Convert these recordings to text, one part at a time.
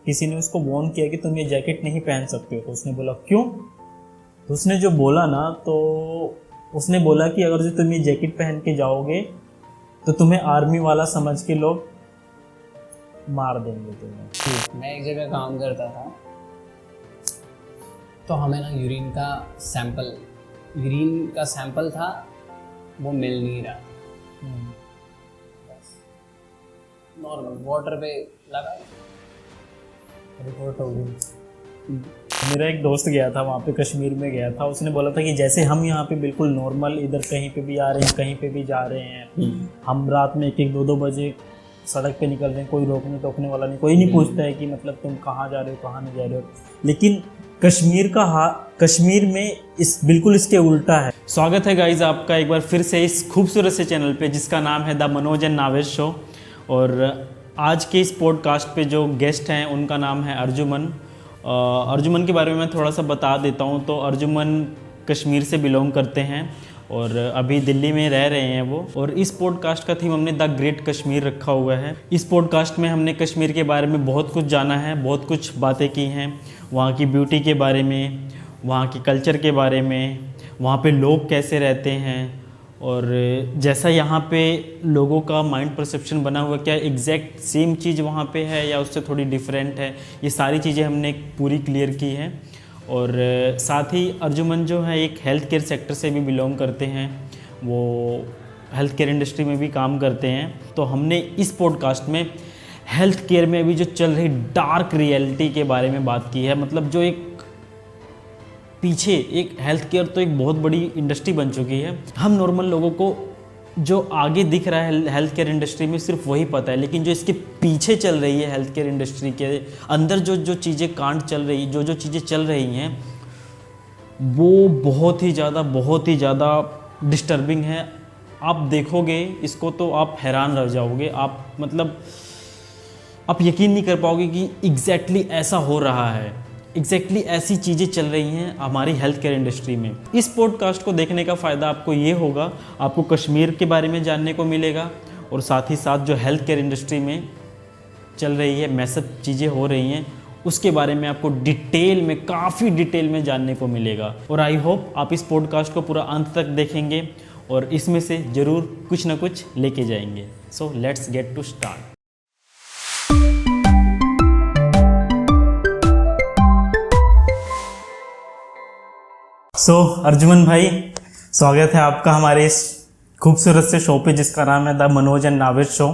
किसी ने उसको वार्न किया कि तुम ये जैकेट नहीं पहन सकते हो, तो उसने बोला क्यों? तो उसने जो बोला ना, तो उसने बोला कि अगर जो तुम ये जैकेट पहन के जाओगे तो तुम्हें आर्मी वाला समझ के लोग मार देंगे तुम्हें। मैं एक जगह काम करता था, तो हमें ना यूरिन का सैंपल था, वो मिल नहीं रहा। नॉर्मल वाटर पे लगा, रिपोर्ट हो गई। मेरा एक दोस्त गया था वहाँ पे, कश्मीर में गया था, उसने बोला था कि जैसे हम यहाँ पे बिल्कुल नॉर्मल इधर कहीं पे भी आ रहे हैं, कहीं पे भी जा रहे हैं, हम रात में 1-1, 2-2 बजे सड़क पे निकल रहे हैं, कोई रोकने टोकने वाला नहीं, कोई नहीं पूछता है कि मतलब तुम कहाँ जा रहे हो, कहाँ नहीं जा रहे हो। लेकिन कश्मीर में बिल्कुल इसके उल्टा है। स्वागत है गाइज आपका एक बार फिर से इस खूबसूरत से चैनल पे जिसका नाम है the Manoj and Naved show. और आज के इस पॉडकास्ट पे जो गेस्ट हैं उनका नाम है अर्जुमन। अर्जुमन के बारे में मैं थोड़ा सा बता देता हूँ। तो अर्जुमन कश्मीर से बिलोंग करते हैं और अभी दिल्ली में रह रहे हैं वो। और इस पॉडकास्ट का थीम हमने द ग्रेट कश्मीर रखा हुआ है। इस पॉडकास्ट में हमने कश्मीर के बारे में बहुत कुछ जाना है, बहुत कुछ बातें की हैं, वहाँ की ब्यूटी के बारे में, वहाँ की कल्चर के बारे में, वहाँ पे लोग कैसे रहते हैं, और जैसा यहाँ पे लोगों का माइंड परसेप्शन बना हुआ, क्या एग्जैक्ट सेम चीज़ वहाँ पे है या उससे थोड़ी डिफरेंट है, ये सारी चीज़ें हमने पूरी क्लियर की हैं। और साथ ही अर्जुमन जो है एक हेल्थ केयर सेक्टर से भी बिलोंग करते हैं, वो हेल्थ केयर इंडस्ट्री में भी काम करते हैं। तो हमने इस पॉडकास्ट में हेल्थ केयर में अभी जो चल रही डार्क रियलिटी के बारे में बात की है। मतलब जो एक पीछे एक हेल्थ केयर तो एक बहुत बड़ी इंडस्ट्री बन चुकी है। हम नॉर्मल लोगों को जो आगे दिख रहा है हेल्थ केयर इंडस्ट्री में सिर्फ वही पता है, लेकिन जो इसके पीछे चल रही है हेल्थ केयर इंडस्ट्री के अंदर जो चीज़ें कांड चल रही, जो चीज़ें चल रही हैं, वो बहुत ही ज़्यादा डिस्टर्बिंग है। आप देखोगे इसको तो आप हैरान रह जाओगे। आप यकीन नहीं कर पाओगे कि एग्जैक्टली ऐसा हो रहा है, एग्जैक्टली ऐसी चीज़ें चल रही हैं हमारी हेल्थ केयर इंडस्ट्री में। इस पॉडकास्ट को देखने का फ़ायदा आपको ये होगा, आपको कश्मीर के बारे में जानने को मिलेगा और साथ ही साथ जो हेल्थ केयर इंडस्ट्री में चल रही है, मैसेज चीज़ें हो रही हैं, उसके बारे में आपको काफ़ी डिटेल में जानने को मिलेगा। और आई होप आप इस पॉडकास्ट को पूरा अंत तक देखेंगे और इसमें से ज़रूर कुछ ना कुछ लेके जाएंगे। So let's get to start. Arjuman भाई, स्वागत है आपका हमारे इस खूबसूरत से शो पे जिसका नाम है the Manoj and Naved show.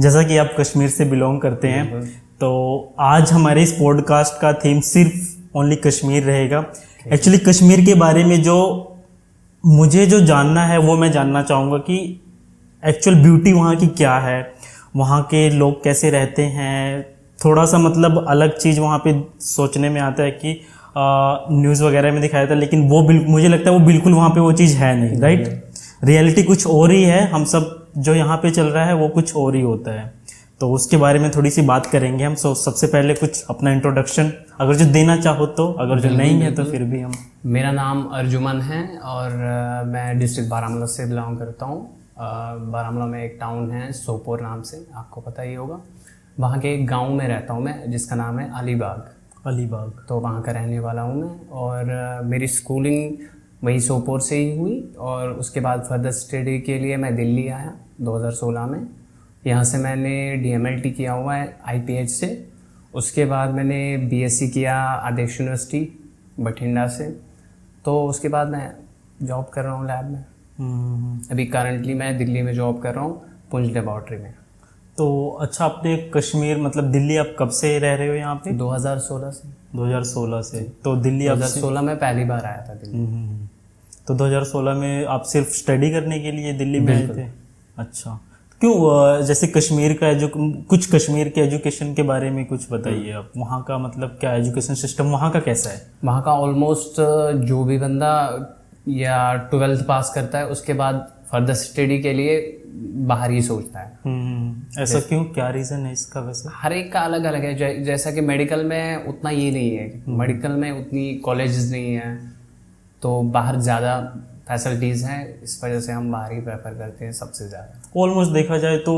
जैसा कि आप कश्मीर से बिलोंग करते हैं, तो आज हमारे इस पॉडकास्ट का थीम सिर्फ ओनली कश्मीर रहेगा। एक्चुअली कश्मीर के बारे में मुझे जो जानना है वो मैं जानना चाहूँगा कि एक्चुअल ब्यूटी वहाँ की क्या है, वहाँ के लोग कैसे रहते हैं। थोड़ा सा मतलब अलग चीज़ वहाँ पे सोचने में आता है कि न्यूज़ वगैरह में दिखाया था, लेकिन वो मुझे लगता है वो बिल्कुल वहाँ पे वो चीज़ है नहीं, राइट? रियलिटी कुछ और ही है, हम सब जो यहाँ पे चल रहा है वो कुछ और ही होता है। तो उसके बारे में थोड़ी सी बात करेंगे हम। सबसे पहले कुछ अपना इंट्रोडक्शन अगर जो देना चाहो तो, अगर जो नहीं है तो फिर भी हम। मेरा नाम अर्जुमन है और मैं डिस्ट्रिक्ट बारामूला से बिलोंग करता हूँ। बारामूला में एक टाउन है सोपोर नाम से, आपको पता ही होगा। वहाँ के एक गाँव में रहता हूँ मैं, जिसका नाम है अलीबाग। तो वहाँ का रहने वाला हूँ मैं। और मेरी स्कूलिंग वही सोपोर से ही हुई और उसके बाद फर्दर स्टडी के लिए मैं दिल्ली आया 2016 में। यहाँ से मैंने DMLT किया हुआ है IPH से। उसके बाद मैंने BSc किया आदर्श यूनिवर्सिटी बठिंडा से। तो उसके बाद मैं जॉब कर रहा हूँ लैब में। अभी करंटली मैं दिल्ली में जॉब कर रहा हूँ पुंछ लेबॉर्ट्री में। तो अच्छा, आपने कश्मीर मतलब दिल्ली आप कब से रह रहे हो यहाँ पे? 2016 से। 2016 से। तो दिल्ली 2016 में पहली बार आया था दिल्ली। तो 2016 में आप सिर्फ स्टडी करने के लिए दिल्ली में आए थे? अच्छा, क्यों? जैसे कश्मीर का कुछ कश्मीर के एजुकेशन के बारे में कुछ बताइए आप। वहाँ का मतलब क्या एजुकेशन सिस्टम वहाँ का कैसा है? वहाँ का ऑलमोस्ट जो भी बंदा या 12th पास करता है उसके बाद फर्दर स्टडी के लिए बाहर ही सोचता है। ऐसा क्यों? क्या रीज़न है इसका? वैसे हर एक का अलग अलग है। जैसा कि मेडिकल में उतना ये नहीं है, मेडिकल में उतनी कॉलेजेस नहीं है, तो बाहर ज़्यादा फैसिलिटीज़ हैं, इस वजह से हम बाहर ही प्रेफर करते हैं सबसे ज़्यादा। ऑलमोस्ट देखा जाए तो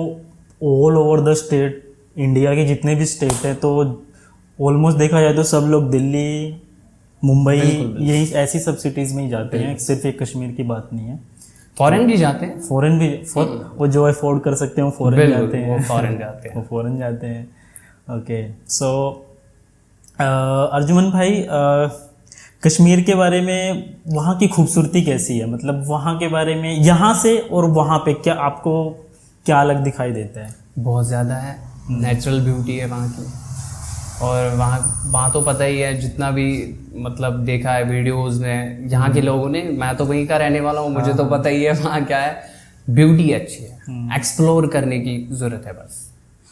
all over the state India के जितने भी स्टेट हैं तो ऑलमोस्ट देखा जाए तो सब लोग दिल्ली, मुंबई, यही ऐसी सब सिटीज़ में ही जाते हैं, सिर्फ एक कश्मीर की बात नहीं है। फॉरेन भी जाते हैं, फॉरेन भी वो जो अफोर्ड कर सकते हैं वो फॉरेन जाते हैं, वो फॉरेन जाते हैं, वो फॉरेन जाते हैं। ओके, सो अर्जुमन भाई, कश्मीर के बारे में वहाँ की खूबसूरती कैसी है? मतलब वहाँ के बारे में यहाँ से और वहाँ पे क्या आपको क्या अलग दिखाई देता है? बहुत ज़्यादा है, नेचुरल ब्यूटी है वहाँ की। और वहाँ तो पता ही है, जितना भी मतलब देखा है वीडियोस में यहाँ के लोगों ने, मैं तो वहीं का रहने वाला हूँ, मुझे तो पता ही है वहाँ क्या है। ब्यूटी अच्छी है, एक्सप्लोर करने की ज़रूरत है बस।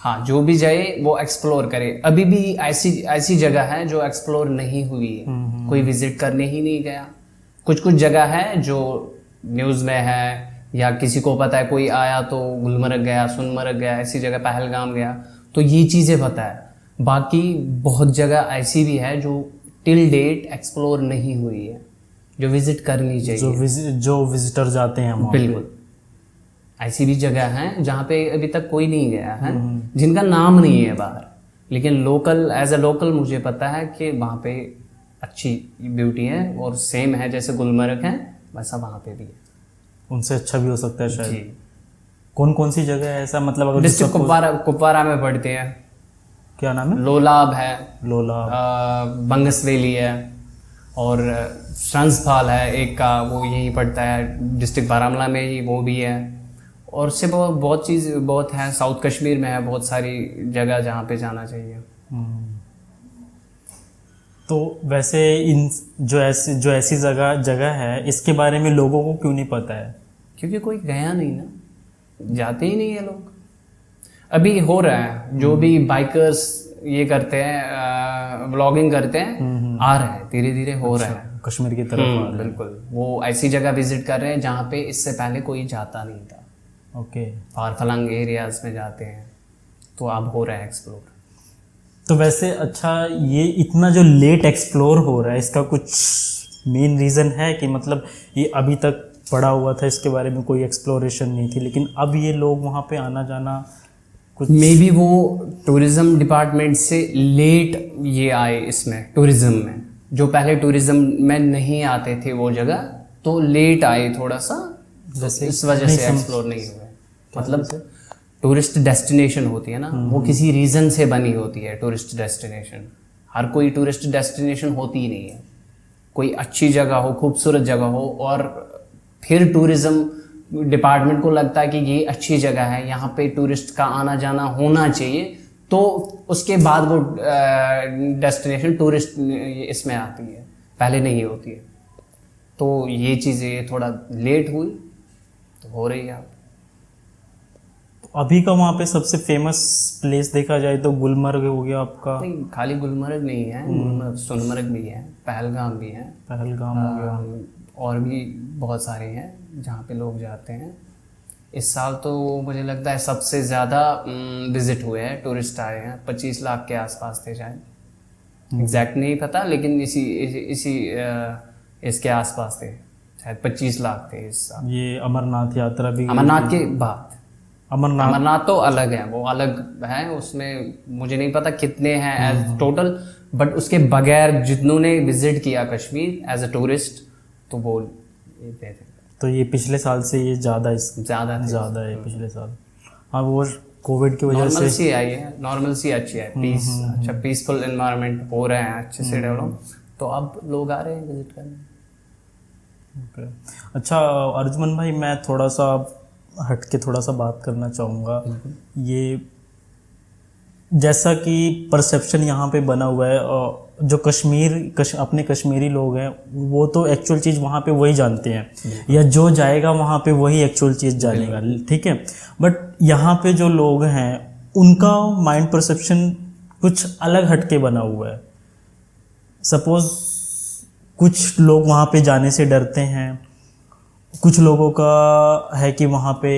हाँ, जो भी जाए वो एक्सप्लोर करे। अभी भी ऐसी जगह है जो एक्सप्लोर नहीं हुई है, कोई विजिट करने ही नहीं गया। कुछ जगह है जो न्यूज़ में है या किसी को पता है, कोई आया तो गुलमर्ग गया, सोनमर्ग गया, ऐसी जगह पहलगाम गया, तो ये चीज़ें पता है। बाकी बहुत जगह ऐसी भी है जो टिल डेट एक्सप्लोर नहीं हुई है, जो विजिट करनी चाहिए, जो विजिटर जाते हैं वहाँ। बिल्कुल, ऐसी भी जगह हैं जहाँ पे अभी तक कोई नहीं गया है, जिनका नाम नहीं है बाहर, लेकिन लोकल, एज अ लोकल मुझे पता है कि वहाँ पे अच्छी ब्यूटी है और सेम है जैसे गुलमर्ग है वैसा वहाँ पे भी है, उनसे अच्छा भी हो सकता है शायद। जी। कौन कौन सी जगह है ऐसा, मतलब अगर डिस्ट्रिक्ट कुपवारा में पड़ते हैं। क्या नाम है? लोलाब है, लोलाब, बंगसवेली है, और श्रंसफाल है एक का, वो यहीं पड़ता है डिस्ट्रिक्ट बारामूला में ही, वो भी है। और से बहुत चीज़ बहुत है, साउथ कश्मीर में है बहुत सारी जगह जहाँ पे जाना चाहिए। तो वैसे इन जो ऐसी जगह है, इसके बारे में लोगों को क्यों नहीं पता है? क्योंकि कोई गया नहीं ना, जाते ही नहीं है लोग। अभी हो रहा है, जो भी बाइकर्स ये करते हैं, व्लॉगिंग करते हैं, आ रहे हैं, धीरे धीरे हो रहा है कश्मीर की तरफ। बिल्कुल, वो ऐसी जगह विजिट कर रहे हैं जहाँ पे इससे पहले कोई जाता नहीं था। ओके, फारफलंग एरियाज में जाते हैं, तो अब हो रहा है एक्सप्लोर। तो वैसे अच्छा, ये इतना जो लेट एक्सप्लोर हो रहा है, इसका कुछ मेन रीज़न है कि मतलब ये अभी तक पड़ा हुआ था, इसके बारे में कोई एक्सप्लोरेशन नहीं थी, लेकिन अब ये लोग वहाँ पे आना जाना कुछ, मे बी वो टूरिज़्म डिपार्टमेंट से लेट ये आए इसमें, टूरिज़्म में, जो पहले टूरिज़्म में नहीं आते थे वो जगह, तो लेट आए थोड़ा सा, जैसे इस वजह से एक्सप्लोर नहीं हुए। मतलब टूरिस्ट डेस्टिनेशन होती है ना, वो किसी रीज़न से बनी होती है टूरिस्ट डेस्टिनेशन। हर कोई टूरिस्ट डेस्टिनेशन होती ही नहीं है। कोई अच्छी जगह हो, खूबसूरत जगह हो, और फिर टूरिज़्म डिपार्टमेंट को लगता है कि ये अच्छी जगह है, यहाँ पे टूरिस्ट का आना जाना होना चाहिए, तो उसके बाद वो डेस्टिनेशन टूरिस्ट इसमें आती है, पहले नहीं होती है। तो ये चीज़ें थोड़ा लेट हुई, तो हो रही है। अभी का वहाँ पे सबसे फेमस प्लेस देखा जाए तो गुलमर्ग हो गया आपका। नहीं, खाली गुलमर्ग नहीं है, गुलमर्ग, सोनमर्ग भी है, पहलगाम भी है, पहलगाम हो गया, और भी बहुत सारे हैं जहाँ पे लोग जाते हैं। इस साल तो मुझे लगता है सबसे ज़्यादा विजिट हुए हैं, टूरिस्ट आए हैं, 25 लाख के आसपास थे शायद, एग्जैक्ट नहीं पता, लेकिन इसी इसके आसपास थे, शायद 25 लाख थे इस साल। ये अमरनाथ यात्रा भी, अमरनाथ के बाद, अमरनाथ तो अलग है, वो अलग है, उसमें मुझे नहीं पता कितने हैं एज टोटल, बट उसके बगैर जितनों ने विजिट किया कश्मीर एज अ टूरिस्ट, तो वो तो ये पिछले साल से ये ज़्यादा है पिछले साल। हाँ, वो कोविड की वजह से नॉर्मल सी आई है, नॉर्मल सी अच्छी है, पीस, अच्छा पीसफुल एनवायरनमेंट हो रहे हैं अच्छे से डेवलप, तो अब लोग आ रहे हैं विजिट करने। अच्छा अर्जुमन भाई, मैं थोड़ा सा हट के थोड़ा सा बात करना चाहूँगा। ये जैसा कि परसेप्शन यहाँ पे बना हुआ है, जो अपने कश्मीरी लोग हैं वो तो एक्चुअल चीज़ वहाँ पे वही जानते हैं, या जो जाएगा वहाँ पे वही एक्चुअल चीज़ जानेगा, ठीक है। बट यहाँ पे जो लोग हैं उनका माइंड परसेप्शन कुछ अलग हटके बना हुआ है। सपोज कुछ लोग वहाँ पे जाने से डरते हैं, कुछ लोगों का है कि वहाँ पे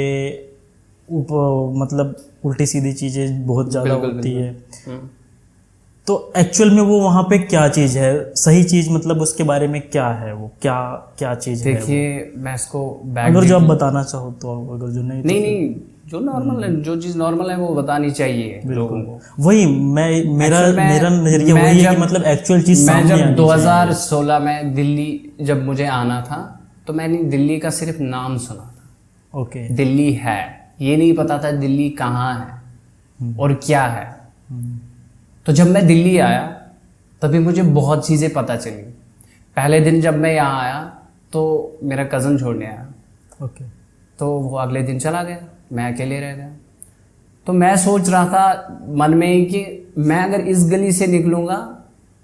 मतलब उल्टी सीधी चीज़ें बहुत ज़्यादा होती है। तो एक्चुअल में वो वहाँ पे क्या चीज़ है, सही चीज़, मतलब उसके बारे में क्या है, वो क्या चीज़ है? देखिए, मैं इसको अगर जो आप बताना चाहो तो, अगर जो नहीं जो नॉर्मल है, जो चीज़ नॉर्मल है वो बतानी चाहिए लोगों को। वही मेरा नजरिया वही है कि मतलब एक्चुअल चीज मैं सामने जब 2016 में दिल्ली जब मुझे आना था तो मैंने दिल्ली का सिर्फ नाम सुना था। ओके। दिल्ली है, ये नहीं पता था दिल्ली कहाँ है और क्या है। तो जब मैं दिल्ली आया तभी मुझे बहुत चीज़ें पता चली। पहले दिन जब मैं यहाँ आया तो मेरा कज़न छोड़ने आया। ओके। तो वो अगले दिन चला गया, मैं अकेले रह गया। तो मैं सोच रहा था मन में ही कि मैं अगर इस गली से निकलूँगा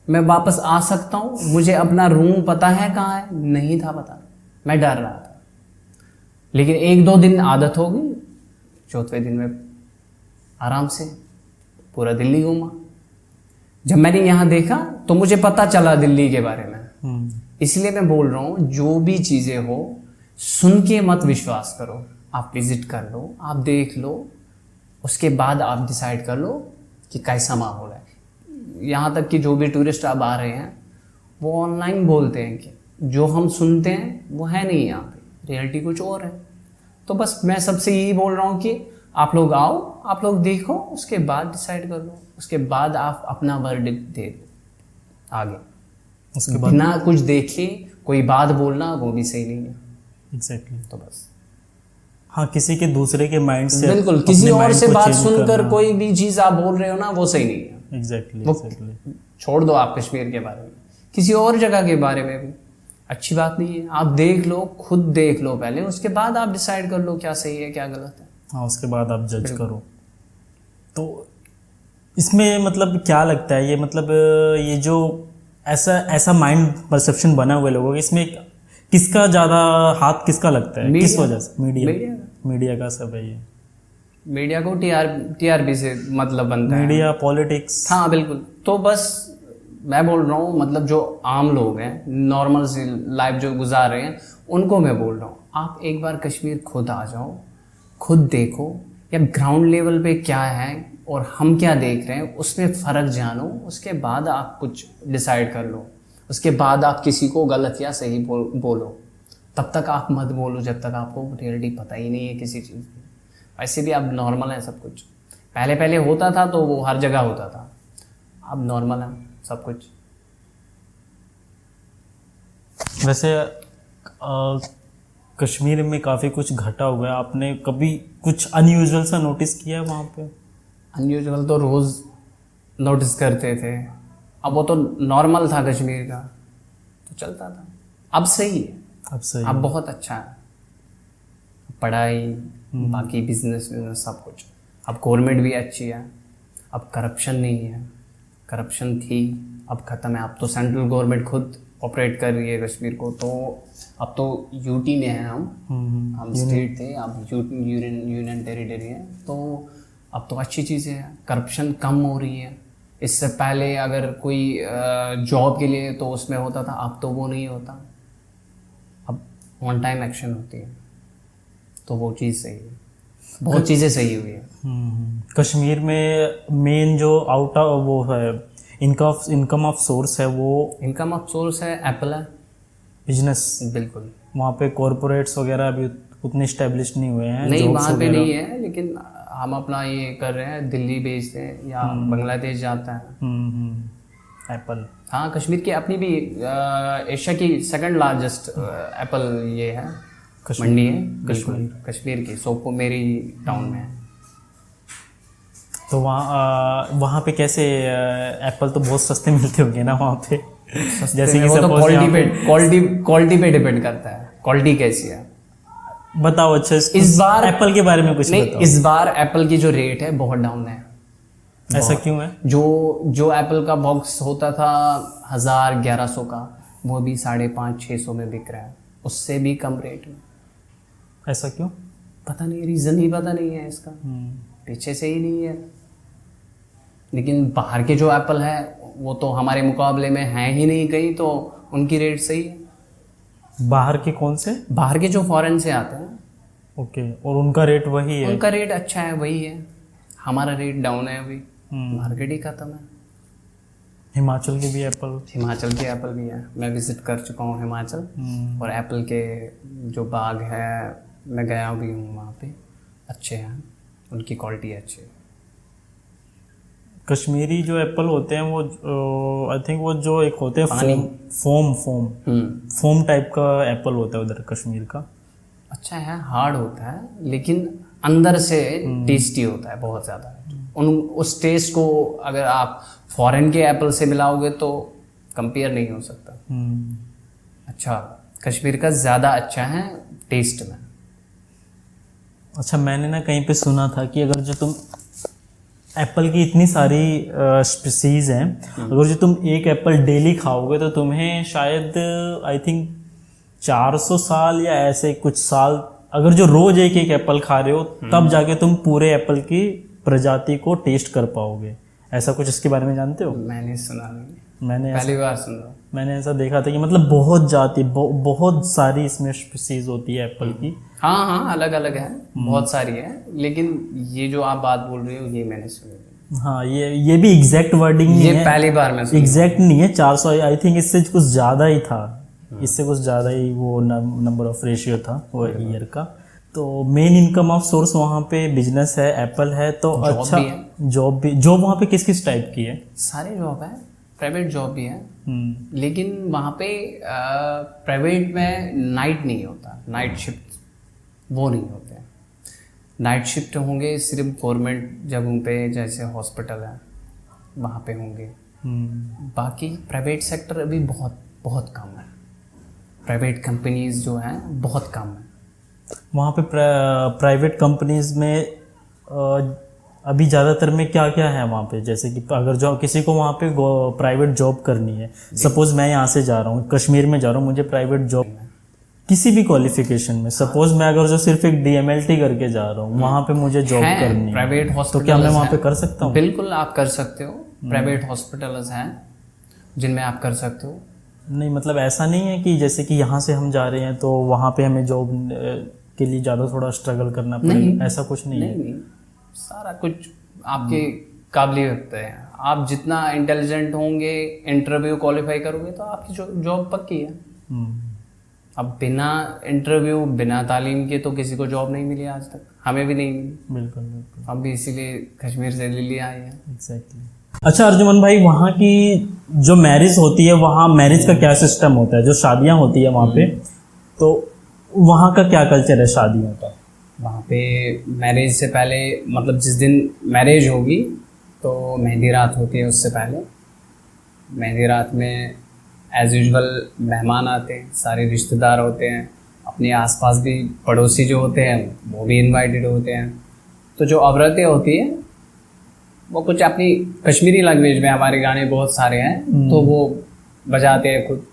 मैं वापस आ सकता हूँ, मुझे अपना रूम पता है कहाँ है, नहीं था पता, मैं डर रहा था। लेकिन 1-2 दिन आदत हो गई, चौथे दिन में आराम से पूरा दिल्ली घूमा। जब मैंने यहाँ देखा तो मुझे पता चला दिल्ली के बारे में। इसलिए मैं बोल रहा हूँ जो भी चीज़ें हो सुन के मत विश्वास करो, आप विजिट कर लो, आप देख लो, उसके बाद आप डिसाइड कर लो कि कैसा माहौल है। यहाँ तक कि जो भी टूरिस्ट अब आ रहे हैं वो ऑनलाइन बोलते हैं कि जो हम सुनते हैं वो है नहीं, यहाँ पे रियलिटी कुछ और है। तो बस मैं सबसे यही बोल रहा हूँ कि आप लोग आओ, आप लोग देखो, उसके बाद डिसाइड कर लो, उसके बाद आप अपना वर्डिक्ट दे दो आगे। उसके बाद बिना कुछ देखे कोई बात बोलना वो भी सही नहीं है। एग्जैक्टली। तो बस हाँ, किसी के दूसरे के माइंड से बिल्कुल किसी और से बात सुनकर कोई भी चीज आप बोल रहे हो ना वो सही नहीं है। एग्जैक्टली। छोड़ दो आप कश्मीर के बारे में, किसी और जगह के बारे में भी अच्छी बात नहीं है। आप देख लो, खुद देख लो पहले, उसके बाद आप डिसाइड कर लो क्या सही है क्या गलत है। हाँ, उसके बाद आप जज करो। तो इसमें मतलब क्या लगता है, ये मतलब ये जो ऐसा माइंड परसेप्शन बना हुआ है लोगों का, इसमें किसका ज़्यादा हाथ किसका लगता है? किस वजह से? मीडिया का सब है ये। मीडिया को टीआरपी से मतलब बनता है, मीडिया, पॉलिटिक्स। हाँ बिल्कुल। तो बस मैं बोल रहा हूँ मतलब जो आम लोग हैं, नॉर्मल सी लाइफ जो गुजार रहे हैं, उनको मैं बोल रहा हूँ आप एक बार कश्मीर खुद आ जाओ, खुद देखो या ग्राउंड लेवल पे क्या है और हम क्या देख रहे हैं उसमें फ़र्क जानो। उसके बाद आप कुछ डिसाइड कर लो, उसके बाद आप किसी को गलत या सही बोलो। तब तक आप मत बोलो जब तक आपको रियलिटी पता ही नहीं है किसी चीज़ की। वैसे भी अब नॉर्मल है सब कुछ, पहले होता था तो वो हर जगह होता था, अब नॉर्मल है सब कुछ। वैसे कश्मीर में काफ़ी कुछ घटा हुआ है, आपने कभी कुछ अनयूजुअल सा नोटिस किया है वहाँ पे? अनयूजुअल तो रोज़ नोटिस करते थे, अब वो तो नॉर्मल था कश्मीर का, तो चलता था। अब सही है, अब बहुत अच्छा है, पढ़ाई बाकी बिजनेस सब कुछ। अब गवर्नमेंट भी अच्छी है, अब करप्शन नहीं है, करप्शन थी अब ख़त्म है। अब तो सेंट्रल गवर्नमेंट खुद ऑपरेट कर रही है कश्मीर को। तो अब तो यूटी में हैं हम स्टेट थे, अब यूनियन टेरिटरी है। तो अब तो अच्छी चीज़ें हैं, करप्शन कम हो रही है। इससे पहले अगर कोई जॉब के लिए तो उसमें होता था, अब तो वो नहीं होता, अब वन टाइम एक्शन होती है। तो वो चीज़ सही है, बहुत चीज़ें सही हुई है। कश्मीर में मेन जो वो है इनकम ऑफ सोर्स है, वो इनकम ऑफ सोर्स है एप्पल है, बिजनेस। बिल्कुल। वहाँ पे कॉरपोरेट्स वगैरह अभी उतने स्टैब्लिश नहीं हुए हैं, नहीं वहाँ पे नहीं है, लेकिन हम अपना ये कर रहे हैं, दिल्ली बेस्ड है या बांग्लादेश जाता है एप्पल। हाँ, कश्मीर की अपनी भी एशिया की सेकंड लार्जेस्ट एप्पल ये है मंडी है कश्मीर की, सोपो मेरी टाउन में है। तो वहाँ पे कैसे एप्पल तो बहुत सस्ते मिलते होंगे ना वहाँ पे? जैसे कि वो तो क्वालिटी पे डिपेंड करता है, क्वालिटी कैसी है। बताओ। अच्छा, इस बार एप्पल के बारे में कुछ नहीं बताओ। इस बार एप्पल की जो रेट है बहुत डाउन है। ऐसा क्यों है? जो एप्पल का बॉक्स होता था 1000-1100 का, वो भी 550-600 में बिक रहा है, उससे भी कम रेट में। ऐसा क्यों? पता नहीं, रीज़न ही पता नहीं है इसका, पीछे से ही नहीं है। लेकिन बाहर के जो एप्पल है वो तो हमारे मुकाबले में है ही नहीं कहीं, तो उनकी रेट सही है। बाहर के कौन से? बाहर के जो फॉरेन से आते हैं। ओके, और उनका रेट वही है? उनका रेट अच्छा है, वही है। हमारा रेट डाउन है अभी, मार्केट ही खत्म है। हिमाचल के भी एप्पल? हिमाचल के एप्पल भी है, मैं विजिट कर चुका हूँ हिमाचल। और एप्पल के जो बाग है मैं गया भी हूँ वहाँ पे, अच्छे हैं, उनकी क्वालिटी अच्छी है। कश्मीरी जो एप्पल होते हैं वो आई थिंक वो जो एक होते हैं foam foam foam foam type का एप्पल होता है उधर कश्मीर का। अच्छा है, हार्ड होता है लेकिन अंदर से टेस्टी होता है बहुत ज़्यादा। उस टेस्ट को अगर आप फॉरेन के एप्पल से मिलाओगे तो कंपेयर नहीं हो सकता। अच्छा, कश्मीर का ज़्यादा अच्छा है टेस्ट में। अच्छा, मैंने ना कहीं पे सुना था कि अगर जो तुम एप्पल की इतनी सारी स्पीसीज हैं, अगर जो तुम एक एप्पल डेली खाओगे तो तुम्हें शायद आई थिंक 400 साल या ऐसे कुछ साल, अगर जो रोज एक एक एप्पल खा रहे हो तब जाके तुम पूरे एप्पल की प्रजाति को टेस्ट कर पाओगे। ऐसा कुछ इसके बारे में जानते हो? मैंने सुना नहीं, मैंने पहली बार सुन रहा हूँ। मैंने ऐसा देखा था कि मतलब बहुत जाति बहुत सारी इसमें स्पीसीज होती है एप्पल की। हाँ हाँ, अलग अलग है, बहुत सारी है, लेकिन ये जो आप बात बोल रहे हो ये मैंने सुनी। हाँ, ये भी एग्जैक्ट वर्डिंग नहीं ये है, पहली बार मैं सुना। एग्जैक्ट नहीं है। 400 आई थिंक इससे कुछ ज़्यादा ही था, इससे कुछ ज़्यादा ही वो नंबर ऑफ रेशियो था वो ईयर का। तो मेन इनकम ऑफ सोर्स वहाँ पे बिजनेस है, एप्पल है। तो अच्छा, जॉब वहाँ पे किस किस टाइप की है? सारे जॉब है, प्राइवेट जॉब भी है, लेकिन वहाँ पे प्राइवेट में नाइट नहीं होता, नाइट शिफ्ट वो नहीं होते हैं। नाइट शिफ्ट होंगे सिर्फ गवर्नमेंट जगहों पे, जैसे हॉस्पिटल है वहाँ पे होंगे। बाकी प्राइवेट सेक्टर अभी बहुत बहुत कम है, प्राइवेट कंपनीज जो हैं बहुत कम है वहाँ पे। प्राइवेट कंपनीज में अभी ज़्यादातर में क्या क्या है वहाँ पे? जैसे कि अगर जो किसी को वहाँ पे प्राइवेट जॉब करनी है, सपोज मैं यहाँ से जा रहा हूँ, कश्मीर में जा रहा हूँ, मुझे प्राइवेट जॉब किसी भी क्वालिफिकेशन में, सपोज मैं अगर जो सिर्फ एक DMLT करके जा रहा हूँ, वहाँ पे मुझे जॉब करनी है, प्राइवेट हॉस्पिटल, तो क्या मैं वहाँ पे कर सकता हूँ? बिल्कुल आप कर सकते हो। प्राइवेट हॉस्पिटल्स हैं जिनमें आप कर सकते हो। नहीं, मतलब ऐसा नहीं है कि जैसे कि यहाँ से हम जा रहे हैं तो वहाँ पे हमें जॉब के लिए ज़्यादा थोड़ा स्ट्रगल करना पड़ेगा, ऐसा कुछ नहीं है? नहीं, सारा कुछ आपके काबिलियत पे है। आप जितना इंटेलिजेंट होंगे, इंटरव्यू क्वालिफाई करोगे तो आपकी जॉब पक्की है। अब बिना इंटरव्यू, बिना तालीम के तो किसी को जॉब नहीं मिली आज तक, हमें भी नहीं मिली। बिल्कुल बिल्कुल, हम भी इसीलिए कश्मीर से दिल्ली आए हैं। एग्जैक्टली। अच्छा अर्जुमन भाई, वहाँ की जो मैरिज होती है, वहाँ मैरिज का क्या सिस्टम होता है? जो शादियाँ होती है वहाँ पे, तो वहाँ का क्या कल्चर है शादियों का? वहाँ पे मैरिज से पहले, मतलब जिस दिन मैरिज होगी तो मेहंदी रात होती है। उससे पहले मेहंदी रात में एज़ यूजुअल मेहमान आते हैं, सारे रिश्तेदार होते हैं, अपने आसपास भी पड़ोसी जो होते हैं वो भी इनवाइटेड होते हैं। तो जो औरतें होती हैं वो कुछ अपनी कश्मीरी लैंग्वेज में, हमारे गाने बहुत सारे हैं तो वो बजाते हैं खुद,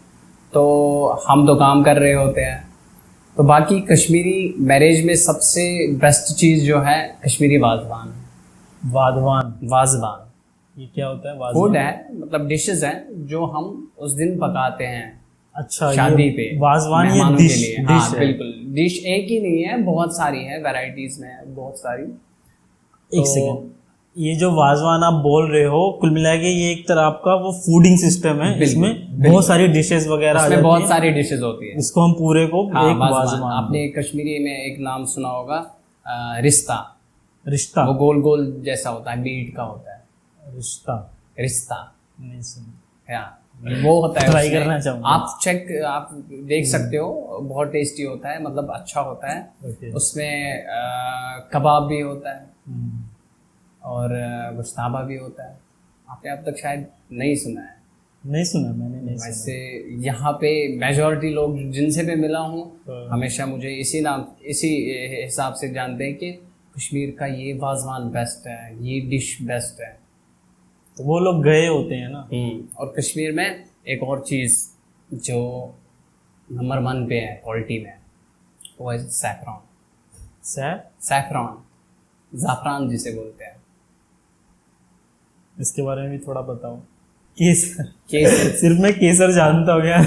तो हम तो काम कर रहे होते हैं। तो बाकी कश्मीरी मैरिज में सबसे बेस्ट चीज़ जो है कश्मीरी वाजवान। वाजवान ये क्या होता है? फूड है, मतलब डिशेस हैं जो हम उस दिन पकाते हैं। अच्छा, शादी पे वाजवान, ये मेहमानों डिश, के लिए। डिश हाँ है। बिल्कुल, डिश एक ही नहीं है, बहुत सारी है, वैरायटीज में है बहुत सारी। एक सेकंड, ये जो वाजवान आप बोल रहे हो, कुल मिला के ये एक तरह आपका वो फूडिंग सिस्टम है, इसमें बहुत सारी डिशेस वगैरह आ जाती बहुत हैं, सारी डिशेस होती है। इसको हम पूरे को हाँ, एक वाजवान। आपने कश्मीरी में एक नाम सुना होगा, रिश्ता। रिश्ता, वो गोल गोल जैसा होता है, मीट का होता है। रिश्ता नहीं सुना। हाँ, वो होता है। ट्राई करना चाहूँगा। आप देख सकते हो, बहुत टेस्टी होता है, मतलब अच्छा होता है। Okay. उसमें कबाब भी होता है और गोश्ताबा भी होता है। आपने अब तक शायद नहीं सुना है। नहीं सुना, मैंने नहीं सुना। वैसे यहाँ पे मेजॉरिटी लोग जिनसे मैं मिला हूँ हमेशा मुझे इसी हिसाब से जानते हैं कि कश्मीर का ये वाजवान बेस्ट है, ये डिश बेस्ट है। तो वो लोग गए होते हैं ना। और कश्मीर में एक और चीज़ जो नंबर 1 पे है क्वालिटी में, वो है सैफरॉन। सैफरॉन, ज़ाफ़रान जिसे बोलते हैं। इसके बारे में भी थोड़ा बताओ। केसर सिर्फ मैं केसर जानता हूँ यार।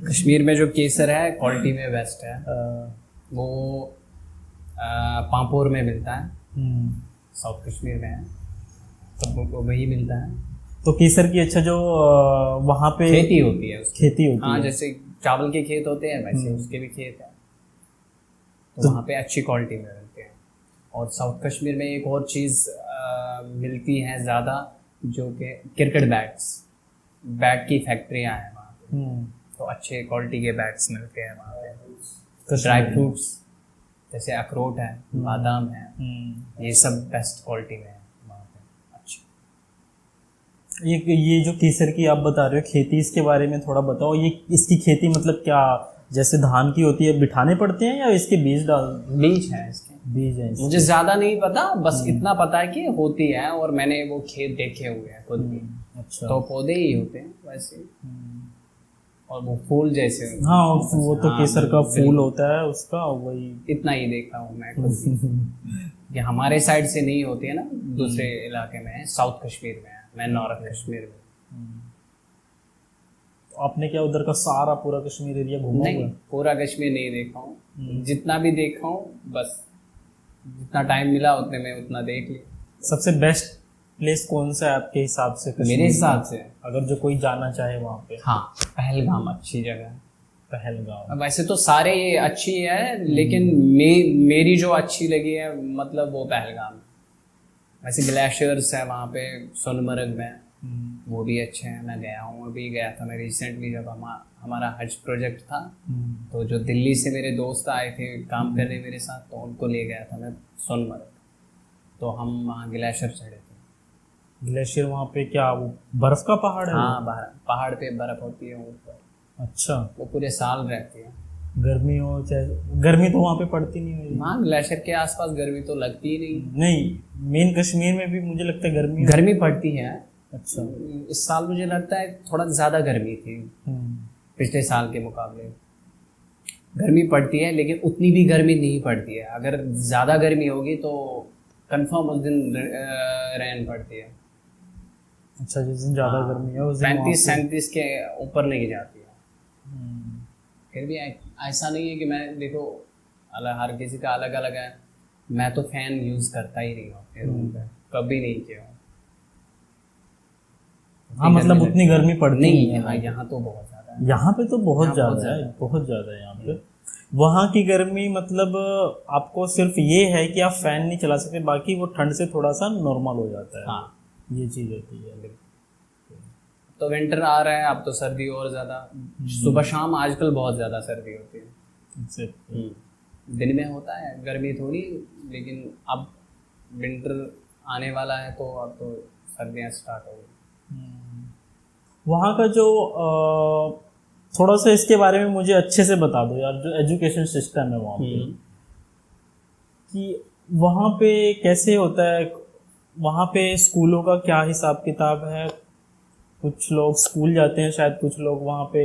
कश्मीर में जो केसर है क्वालिटी में बेस्ट है। वो पांपोर में मिलता है, साउथ कश्मीर में है, सबको वही मिलता है। तो केसर की अच्छा जो वहाँ पे खेती होती है, खेती होती हाँ, है, जैसे चावल के खेत होते हैं वैसे उसके भी खेत है, तो वहाँ पे अच्छी क्वालिटी में मिलते हैं। और साउथ कश्मीर में एक और चीज़ मिलती है ज़्यादा, जो कि क्रिकेट बैट की फैक्ट्रियाँ हैं वहाँ पे। तो अच्छे क्वालिटी के बैट्स मिलते हैं वहाँ पे। ड्राई फ्रूट्स जैसे अखरोट है, बादाम है, ये सब बेस्ट क्वालिटी में है वहाँ पे। अच्छा, ये जो केसर की आप बता रहे हो खेती, इसके बारे में थोड़ा बताओ। ये इसकी खेती मतलब क्या, जैसे धान की होती है बिठाने पड़ते हैं या इसके बीज बीज है इसके? बीज है। मुझे ज़्यादा नहीं पता, बस इतना पता है कि होती है, और मैंने वो खेत देखे हुए हैं खुद भी। अच्छा, तो पौधे ही होते हैं वैसे, और वो फूल जैसे। हाँ, वो तो केसर का फूल होता है उसका, वही इतना ही देखा हूँ मैं खुद भी। ये हमारे साइड से नहीं होती है ना, दूसरे इलाके में है, साउथ कश्मीर में है, मैं नॉर्थ कश्मीर में। तो आपने क्या उधर का सारा पूरा कश्मीर एरिया घूमा हुआ नहीं, है? पूरा कश्मीर नहीं देखा हूँ, जितना भी देखा हूँ बस जितना टाइम मिला उतने में उतना देख लिया। सबसे बेस्ट प्लेस कौन सा है आपके हिसाब से कश्मीर मेरे हिसाब से, अगर जो कोई जाना चाहे वहाँ पे? हाँ, पहलगाम अच्छी जगह है। पहलगाम वैसे तो सारे ये अच्छी है, लेकिन मेरी जो अच्छी लगी है मतलब वो पहलगाम है। वैसे ग्लेशियर्स है वहाँ पे सोनमर्ग में, वो भी अच्छे हैं, मैं गया हूँ, अभी गया था मैं रिसेंटली, जब हमारा हज प्रोजेक्ट था। तो जो दिल्ली से मेरे दोस्त आए थे काम करने मेरे साथ, तो उनको ले गया था मैं सोनमर्ग। तो हम वहाँ ग्लेशियर चढ़े थे। ग्लेशियर वहाँ पे क्या वो बर्फ का पहाड़ है? हाँ, पहाड़ पे बर्फ होती है ऊपर। अच्छा, वो पूरे साल रहती है। गर्मी हो चाहे गर्मी तो वहाँ पे पड़ती नहीं होगी? वहाँ ग्लेशियर के आसपास गर्मी तो लगती ही नहीं। नहीं, मेन कश्मीर में भी मुझे लगता है गर्मी पड़ती है। अच्छा, इस साल मुझे लगता है थोड़ा ज़्यादा गर्मी थी पिछले साल के मुकाबले। गर्मी पड़ती है, लेकिन उतनी भी गर्मी नहीं पड़ती है। अगर ज़्यादा गर्मी होगी तो कंफर्म उस दिन रेन पड़ती है। अच्छा, जिस दिन ज़्यादा गर्मी है उस दिन 35-37 के ऊपर नहीं जाती है। फिर भी ऐसा नहीं है कि मैं देखो हर किसी का अलग अलग है। मैं तो फैन यूज़ करता ही नहीं हूँ अपने रूम पे, कभी नहीं किया हूँ। हाँ, मतलब उतनी गर्मी पड़ती नहीं है। यहाँ तो बहुत ज़्यादा है। यहाँ पे तो बहुत ज़्यादा है, बहुत ज़्यादा है यहाँ पे। वहाँ की गर्मी मतलब आपको सिर्फ ये है कि आप फैन नहीं चला सकते, बाकी वो ठंड से थोड़ा सा नॉर्मल हो जाता है। हाँ, ये चीज़ होती है। तो विंटर आ रहा है, अब तो सर्दी और ज़्यादा। सुबह शाम आजकल बहुत ज़्यादा सर्दी होती है। दिन में होता है गर्मी थोड़ी, लेकिन अब विंटर आने वाला है तो अब तो सर्दियाँ स्टार्ट हो गई। वहाँ का जो थोड़ा सा इसके बारे में मुझे अच्छे से बता दो यार, जो एजुकेशन सिस्टम है वहाँ पे, कि वहाँ पे कैसे होता है, वहाँ पे स्कूलों का क्या हिसाब किताब है? कुछ लोग स्कूल जाते हैं शायद, कुछ लोग वहाँ पे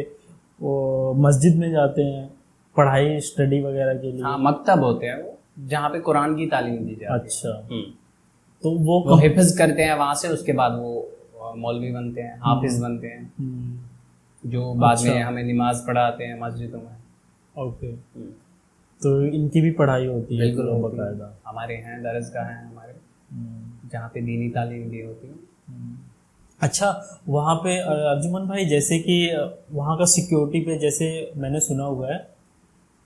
वो मस्जिद में जाते हैं पढ़ाई स्टडी वगैरह के लिए। हाँ, मकतब होते हैं वो, जहाँ पे कुरान की तालीम दी जाती है। अच्छा, तो वो हिफ्ज करते हैं वहाँ से, उसके बाद वो मौलवी बनते हैं, हाफिज बनते हैं, जो बाद में हमें नमाज पढ़ाते हैं मस्जिदों में। ओके, तो इनकी भी पढ़ाई होती है? बिल्कुल बाकायदा हमारे हैं, दरसगाह हैं हमारे, जहाँ पे दीनी तालीम दी होती है। अच्छा, वहाँ पे अर्जुमन भाई, जैसे कि वहाँ का सिक्योरिटी पे, जैसे मैंने सुना हुआ है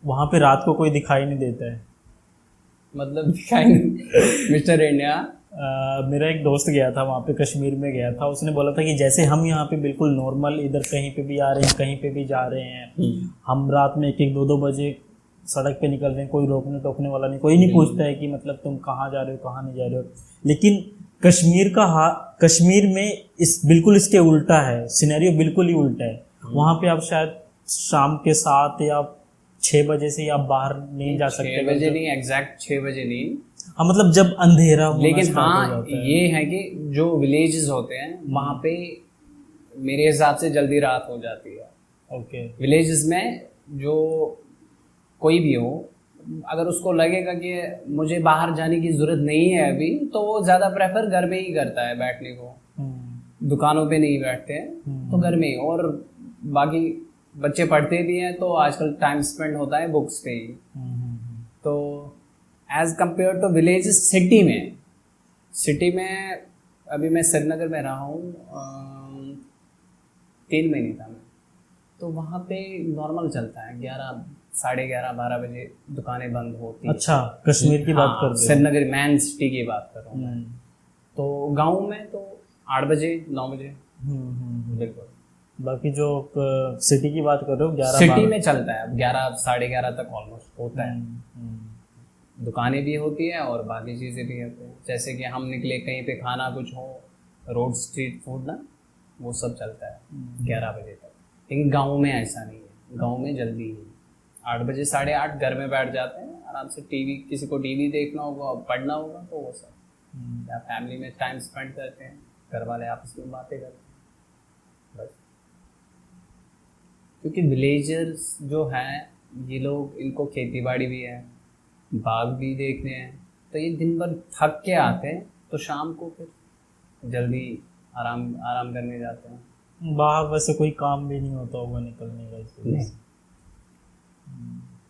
वहाँ पे रात को कोई दिखाई नहीं देता है। मतलब दिखाई नहीं? मिस्टर इंडिया, मेरा एक दोस्त गया था वहाँ पे, कश्मीर में गया था, उसने बोला था कि जैसे हम यहाँ पे बिल्कुल नॉर्मल इधर कहीं पे भी आ रहे हैं कहीं पे भी जा रहे हैं, हम रात में 1-1, 2-2 बजे सड़क पे निकल रहे हैं, कोई रोकने टोकने वाला नहीं, कोई नहीं पूछता है कि मतलब तुम कहाँ जा रहे हो कहाँ नहीं जा रहे हो। लेकिन कश्मीर में बिल्कुल इसके उल्टा है, सिनेरियो बिल्कुल ही उल्टा है। वहाँ पे आप शायद शाम के 7 या 6 बजे से आप बाहर नहीं जा सकते। 6 बजे नहीं, एग्जैक्ट 6 बजे नहीं, हाँ, मतलब जब अंधेरा होना लेकिन स्टार्ट हो हाँ जाता है। ये है कि जो विलेजेस होते हैं वहाँ पे मेरे हिसाब से जल्दी रात हो जाती है। ओके, विलेजेस में जो कोई भी हो, अगर उसको लगेगा कि मुझे बाहर जाने की ज़रूरत नहीं है अभी, तो वो ज़्यादा प्रेफर घर में ही करता है बैठने को। दुकानों पे नहीं बैठते हैं तो घर में ही। और बाकी बच्चे पढ़ते भी हैं तो आजकल टाइम स्पेंड होता है बुक्स पे ही। तो as compare to village, city में अभी मैं श्रीनगर में रहा हूँ 3 महीने था मैं, तो वहाँ पे नॉर्मल चलता है 11 11:30-12 बजे दुकानें बंद होती हैं। अच्छा, कश्मीर की बात कर रहे हो? श्रीनगर मैन सिटी की बात कर रहा हूँ मैं। हम्म, तो गांव में तो 8 बजे 9 बजे बिल्कुल। बाकी जो सिटी की बात कर रहे हो 11 सिटी में चलता है 11-11:30 तक ऑलमोस्ट होता है। दुकानें भी होती है और बाकी चीज़ें भी होती हैं, जैसे कि हम निकले कहीं पे खाना कुछ हो, रोड स्ट्रीट फूड ना, वो सब चलता है 11 बजे तक। लेकिन गांव में ऐसा नहीं है, गांव में जल्दी ही 8 बजे 8:30 घर में बैठ जाते हैं आराम से। टीवी, किसी को टीवी देखना होगा, पढ़ना होगा तो वो सब, या फैमिली में टाइम स्पेंड करते हैं, घर वाले आपस में बातें करते हैं बस। क्योंकि विलेजर्स जो हैं ये लोग, इनको खेती बाड़ी भी है, बाग भी देखने हैं, तो ये दिन भर थक के आते हैं तो शाम को फिर जल्दी आराम करने जाते हैं। बाहर वैसे कोई काम भी नहीं होता होगा निकलने का इस वजह से।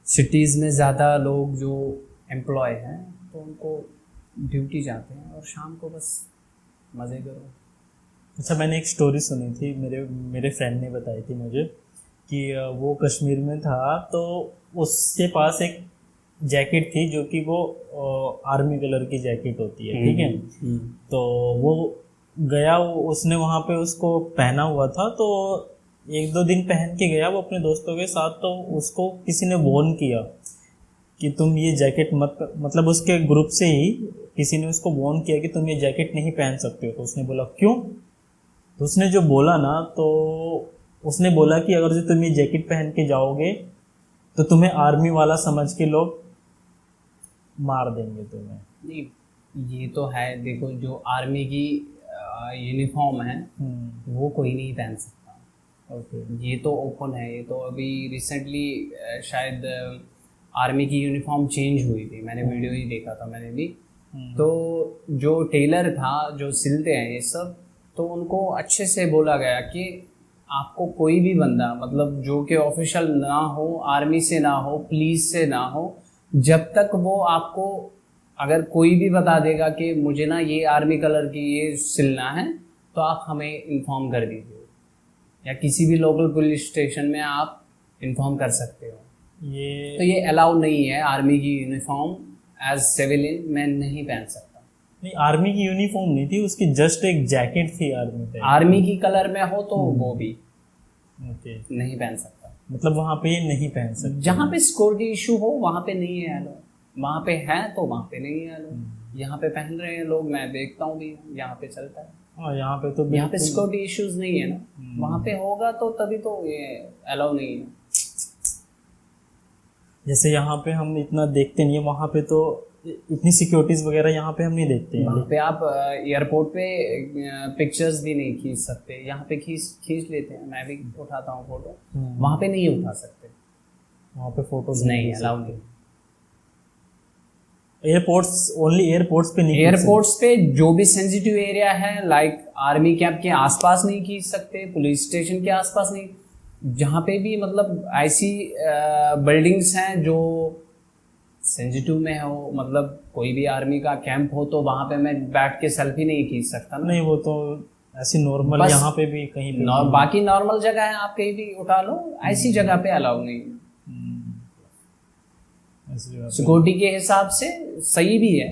सिटीज़ में ज़्यादा लोग जो एम्प्लॉय हैं तो उनको ड्यूटी जाते हैं और शाम को बस मज़े करो। अच्छा, मैंने एक स्टोरी सुनी थी, मेरे फ्रेंड ने बताई थी मुझे कि वो कश्मीर में था, तो उसके पास एक जैकेट थी जो कि वो आर्मी कलर की जैकेट होती है, ठीक है। तो वो गया, उसने वहाँ पे उसको पहना हुआ था, तो 1-2 दिन पहन के गया वो अपने दोस्तों के साथ, तो उसको किसी ने वॉर्न किया कि तुम ये जैकेट मत, मतलब उसके ग्रुप से ही किसी ने उसको वॉर्न किया कि तुम ये जैकेट नहीं पहन सकते हो। तो उसने बोला क्यों? तो उसने जो बोला ना, तो उसने बोला कि अगर जो तुम ये जैकेट पहन के जाओगे तो तुम्हें आर्मी वाला समझ के लोग मार देंगे तुम्हें। नहीं, ये तो है, देखो जो आर्मी की यूनिफॉर्म है वो कोई नहीं पहन सकता। ओके, ये तो ओपन है। ये तो अभी रिसेंटली शायद आर्मी की यूनिफॉर्म चेंज हुई थी, मैंने वीडियो ही देखा था मैंने भी। तो जो टेलर था, जो सिलते हैं ये सब, तो उनको अच्छे से बोला गया कि आपको कोई भी बंदा, मतलब जो कि ऑफिशियल ना हो, आर्मी से ना हो, पुलिस से ना हो, जब तक वो आपको अगर कोई भी बता देगा कि मुझे ना ये आर्मी कलर की ये सिलना है, तो आप हमें इन्फॉर्म कर दीजिए, या किसी भी लोकल पुलिस स्टेशन में आप इन्फॉर्म कर सकते हो। तो ये अलाउ नहीं है, आर्मी की यूनिफॉर्म एज सिविलियन मैं नहीं पहन सकता। नहीं, आर्मी की यूनिफॉर्म नहीं थी उसकी, जस्ट एक जैकेट थी आर्मी पे। आर्मी की कलर में हो तो वो भी ओके, नहीं पहन सकता। मतलब वहाँ पे ये नहीं पहन सकते। जहाँ पे सिक्योरिटी इशू हो वहाँ पे नहीं है अलो, वहाँ पे है तो वहाँ पे नहीं है अलो। यहाँ पे पहन रहे हैं लोग, मैं देखता हूँ भी, यहाँ पे चलता है। हाँ, यहाँ पे तो यहाँ पे सिक्योरिटी इश्यूज नहीं है ना, वहाँ पे होगा तो तभी तो ये अलाउ नहीं है। जैसे यहाँ पे हम इतना देखते नहीं है, वहाँ पे तो इतनी सिक्योरिटीज वगैरह यहाँ पे हम नहीं देखते हैं। वहाँ पे आप एयरपोर्ट पे पिक्चर्स भी नहीं खींच सकते, यहाँ पे खींच लेते हैं, मैं भी उठाता हूँ फोटो, वहाँ पे नहीं उठा सकते, वहाँ पे फोटोज नहीं अलाउ नहीं। एयरपोर्ट्स, ओनली एयरपोर्ट्स पे नहीं, एयरपोर्ट्स पे जो भी सेंसिटिव एरिया है, लाइक आर्मी कैंप के आसपास नहीं खींच सकते, पुलिस स्टेशन के आसपास नहीं, जहाँ पे भी मतलब ऐसी बिल्डिंग्स हैं जो सेंसिटिव में हो, मतलब कोई भी आर्मी का कैंप हो, तो वहाँ पे मैं बैठ के सेल्फी नहीं खींच सकता ना। नहीं, वो तो ऐसी नॉर्मल, यहाँ पे भी कहीं पे बाकी नॉर्मल जगह है, आप कहीं भी उठा लो, ऐसी जगह पे अलाउ नहीं है। सिक्योरिटी के हिसाब से सही भी है,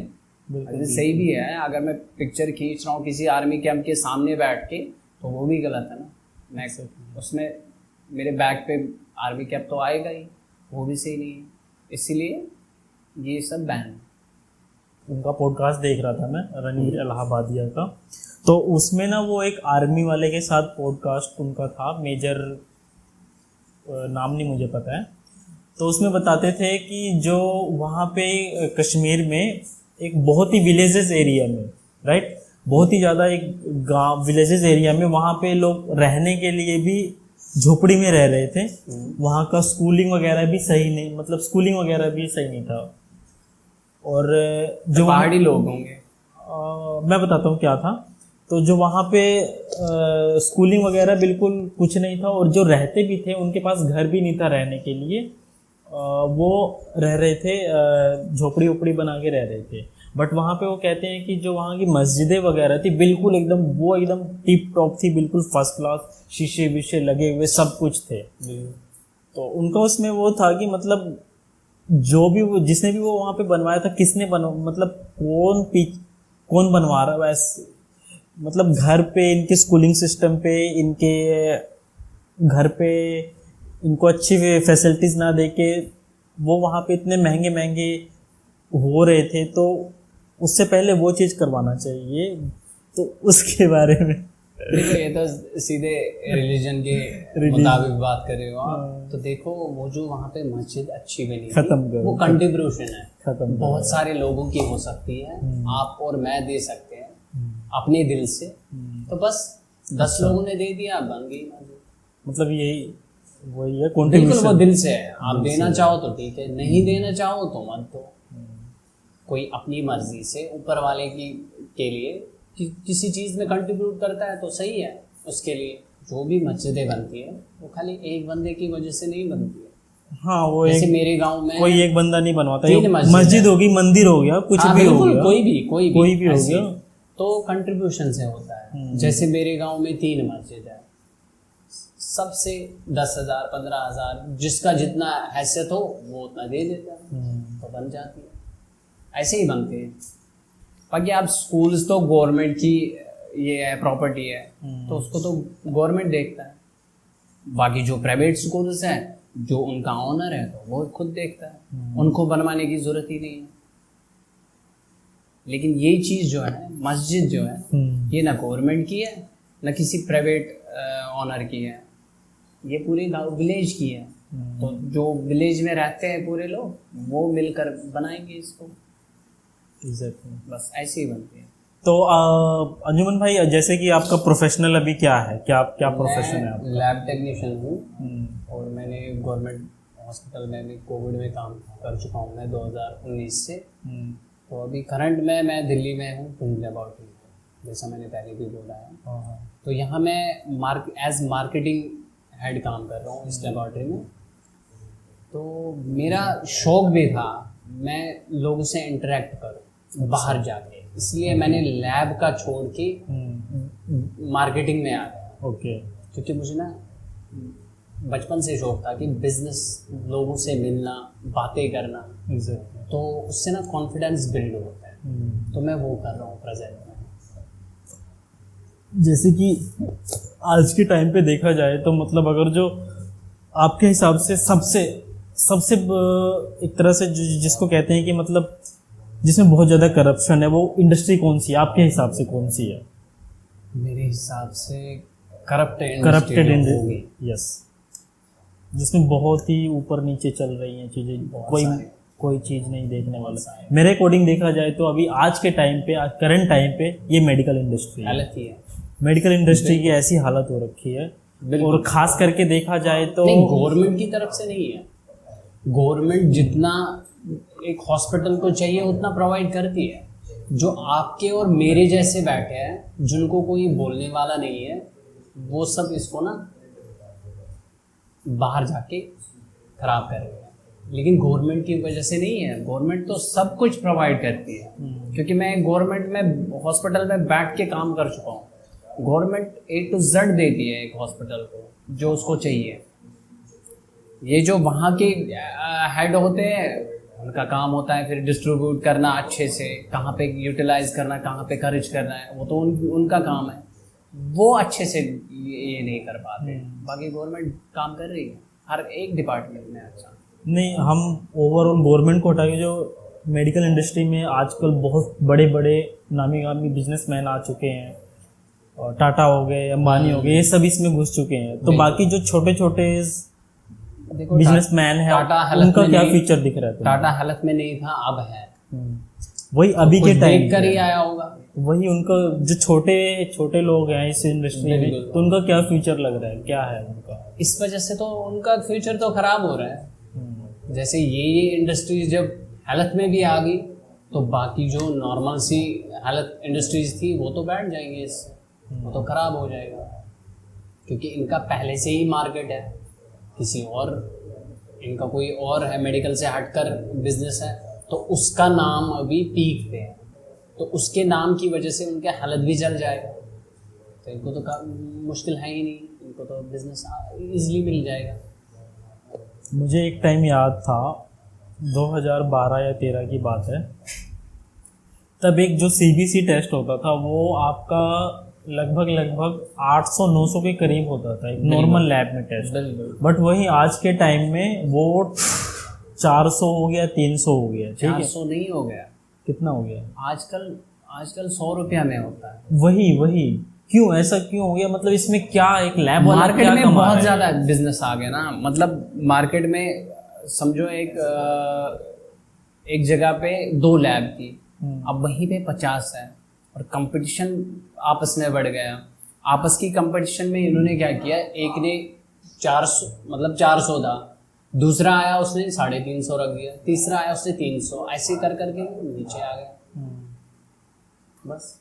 सही भी है। अगर मैं पिक्चर खींच रहा हूँ किसी आर्मी कैंप के सामने बैठ के, तो वो भी गलत है ना। मैं उसमें मेरे बैग पे आर्मी कैप तो आएगा ही, वो भी सही नहीं है, इसीलिए ये सब बैन। उनका पॉडकास्ट देख रहा था मैं, रणवीर इलाहाबादिया का, तो उसमें ना वो एक आर्मी वाले के साथ पॉडकास्ट उनका था, मेजर नाम नहीं मुझे पता है, तो उसमें बताते थे कि जो वहाँ पे कश्मीर में एक बहुत ही विलेजेस एरिया में, राइट, बहुत ही ज़्यादा एक गांव विलेजेस एरिया में, वहाँ पे लोग रहने के लिए भी झोपड़ी में रह रहे थे। वहाँ का स्कूलिंग वगैरह भी सही नहीं, मतलब स्कूलिंग वगैरह भी सही नहीं था। और जो पहाड़ी लोग होंगे, मैं बताता हूँ क्या था। तो जो वहाँ पे स्कूलिंग वगैरह बिल्कुल कुछ नहीं था, और जो रहते भी थे उनके पास घर भी नहीं था रहने के लिए, वो रह रहे थे, झोपड़ी उपड़ी बना के रह रहे थे। बट वहाँ पे वो कहते हैं कि जो वहाँ की मस्जिदें वगैरह थी बिल्कुल एकदम, वो एकदम टिप टॉप थी, बिल्कुल फर्स्ट क्लास, शीशे विशे लगे हुए सब कुछ थे। तो उनका उसमें वो था कि मतलब जो भी वो जिसने भी वो वहाँ पे बनवाया था किसने मतलब कौन बनवा रहा है वैसे, मतलब घर पे इनके स्कूलिंग सिस्टम पे, इनके घर पे इनको अच्छी फैसिलिटीज ना देके वो वहाँ पे इतने महंगे महंगे हो रहे थे, तो उससे पहले वो चीज़ करवाना चाहिए। तो उसके बारे में देखो, ये तो सीधे रिलीजन के मुताबिक बात कर रहे हो आप। तो देखो, वो जो वहाँ पे मस्जिद अच्छी बनी खत्म वो कंट्रीब्यूशन है, खत्म बहुत सारे लोगों की हो सकती है, आप और मैं दे सकते हैं अपने दिल से। तो बस 10 लोगों ने दे दिया, बन गई मस्जिद। मतलब यही वही है बिल्कुल, कंट्रीब्यूशन। वो दिल से है। आप देना चाहो तो ठीक है, नहीं देना चाहो तो मत दो। कोई अपनी मर्जी से ऊपर वाले की के लिए किसी चीज़ में कंट्रीब्यूट करता है तो सही है उसके लिए। जो भी मस्जिदें बनती है वो खाली एक बंदे की वजह से नहीं बनती है। हाँ, वो जैसे एक मेरे गांव में कोई एक बंदा नहीं बनवाता, 3 मस्जिद होगी, मंदिर हो गया, कुछ हाँ, भी हो बिल्कुल, गया, कोई भी हो ऐसे, गया, तो कंट्रीब्यूशन से होता है। जैसे मेरे गांव में 3 मस्जिद है, सबसे 10,000 15,000 जिसका जितना हैसियत हो वो उतना दे देता है, तो बन जाती है। ऐसे ही बनते हैं। बाकी आप स्कूल्स तो गवर्नमेंट की ये है, प्रॉपर्टी है, तो उसको तो गवर्नमेंट देखता है। बाकी जो प्राइवेट स्कूल्स हैं, जो उनका ऑनर है, तो वो खुद देखता है, उनको बनवाने की जरूरत ही नहीं है। लेकिन ये चीज़ जो है, मस्जिद जो है, ये ना गवर्नमेंट की है ना किसी प्राइवेट ऑनर की है, ये पूरे गाँव विलेज की है। तो जो विलेज में रहते हैं पूरे लोग, वो मिलकर बनाएंगे इसको। बस ऐसे ही बनते हैं। तो अंजुमन भाई, जैसे कि आपका प्रोफेशनल अभी क्या है, क्या प्रोफेशन है आपका? लैब टेक्नीशियन हूँ और मैंने गवर्नमेंट हॉस्पिटल में भी कोविड में काम कर चुका हूँ मैं 2019 से। तो अभी करंट में मैं दिल्ली में हूँ, पुणे लेबोरेटरी में, जैसा मैंने पहले भी बोला है। तो यहाँ मैं एज मार्केटिंग हेड काम कर रहा हूँ इस लेबोरेटरी में। तो मेरा शौक भी था मैं लोगों से इंटरेक्ट करूँ बाहर जाके, इसलिए मैंने लैब का छोड़ के मार्केटिंग में आ गया। ओके। क्योंकि मुझे ना बचपन से शौक था कि बिजनेस, लोगों से मिलना, बातें करना, तो उससे ना कॉन्फिडेंस बिल्ड होता है। तो मैं वो कर रहा हूँ प्रेजेंट में। जैसे कि आज के टाइम पे देखा जाए तो मतलब अगर जो आपके हिसाब से सबसे एक तरह से जिसको कहते हैं कि मतलब जिसमें बहुत ज़्यादा करप्शन है, वो इंडस्ट्री कौन सी है आपके हिसाब से? कौन सी है? मेरे हिसाब से करप्टेड इंडस्ट्री, यस, जिसमें बहुत ही ऊपर नीचे चल रही हैं चीज़ें, कोई चीज़ नहीं देखने वाला। मेरे अकॉर्डिंग देखा जाए तो अभी आज के टाइम पे, करंट टाइम पे, ये मेडिकल इंडस्ट्री है। मेडिकल इंडस्ट्री की ऐसी हालत हो रखी है, और खास करके देखा जाए तो नहीं, गवर्नमेंट की तरफ से नहीं है। गवर्नमेंट जितना एक हॉस्पिटल को चाहिए उतना प्रोवाइड करती है। जो आपके और मेरे जैसे बैठे हैं, जिनको कोई बोलने वाला नहीं है, वो सब इसको ना बाहर जाके खराब कर रहे हैं। लेकिन गवर्नमेंट की वजह से नहीं है, गवर्नमेंट तो सब कुछ प्रोवाइड करती है। क्योंकि मैं गवर्नमेंट में हॉस्पिटल में बैठ के काम कर चुका हूँ। गवर्नमेंट A to Z देती है एक हॉस्पिटल को जो उसको चाहिए। ये जो वहाँ के हेड होते हैं, उनका काम होता है फिर डिस्ट्रीब्यूट करना अच्छे से, कहाँ पे यूटिलाइज करना, कहाँ पे खर्च करना है, वो तो उनका काम है। वो अच्छे से ये नहीं कर पाते। बाकी गवर्नमेंट काम कर रही है हर एक डिपार्टमेंट में। अच्छा नहीं, हम ओवरऑल गवर्नमेंट को हटा के जो मेडिकल इंडस्ट्री में आजकल बहुत बड़े बड़े नामी गामी बिजनेसमैन आ चुके हैं, और टाटा हो गए, अंबानी हो गए, ये सब इसमें घुस चुके हैं। तो बाकी जो छोटे छोटे बिजनेसमैन है, उनका क्या फ्यूचर दिख रहा है? टाटा हेल्थ में नहीं था, अब है। वही अभी के टाइम कर ही आया होगा। वही उनका जो छोटे छोटे लोग हैं इस इंडस्ट्री में, तो उनका क्या फ्यूचर लग रहा है, क्या है उनका? इस वजह से तो उनका फ्यूचर तो खराब हो रहा है। जैसे ये इंडस्ट्रीज जब हेल्थ में भी आ गई, तो बाकी जो नॉर्मल सी हेल्थ इंडस्ट्रीज थी वो तो बैठ जाएंगे इससे, वो तो खराब हो जाएगा। क्योंकि इनका पहले से ही मार्केट है, किसी और इनका कोई और है मेडिकल से हटकर बिजनेस है, तो उसका नाम अभी पीक पे है, तो उसके नाम की वजह से उनके हालत भी चल जाएगा। तो इनको तो मुश्किल है ही नहीं, इनको तो बिजनेस इजीली मिल जाएगा। मुझे एक टाइम याद था, 2012 या 13 की बात है। तब एक जो सीबीसी टेस्ट होता था वो आपका लगभग 800-900 के करीब होता था, एक नॉर्मल लैब में टेस्ट। बट वही आज के टाइम में वो 400 हो गया, 300 हो गया। ठीक है, 400 नहीं हो गया, कितना हो गया आजकल 100 रुपया में होता है। वही क्यों, ऐसा क्यों हो गया? मतलब इसमें क्या एक लैब वाला मार्केट क्या में कमा बहुत रहा है? ज़्यादा बिजनेस आ गया ना, मतलब मार्केट में समझो एक जगह पे 2 लैब थी, अब वहीं पे 50 है, और कंपटीशन आपस में बढ़ गया। आपस की कंपटीशन में इन्होंने क्या किया, एक ने 400 मतलब 400 था, दूसरा आया उसने 350 रख दिया, तीसरा आया उसने 300, ऐसे कर करके नीचे आ गया। बस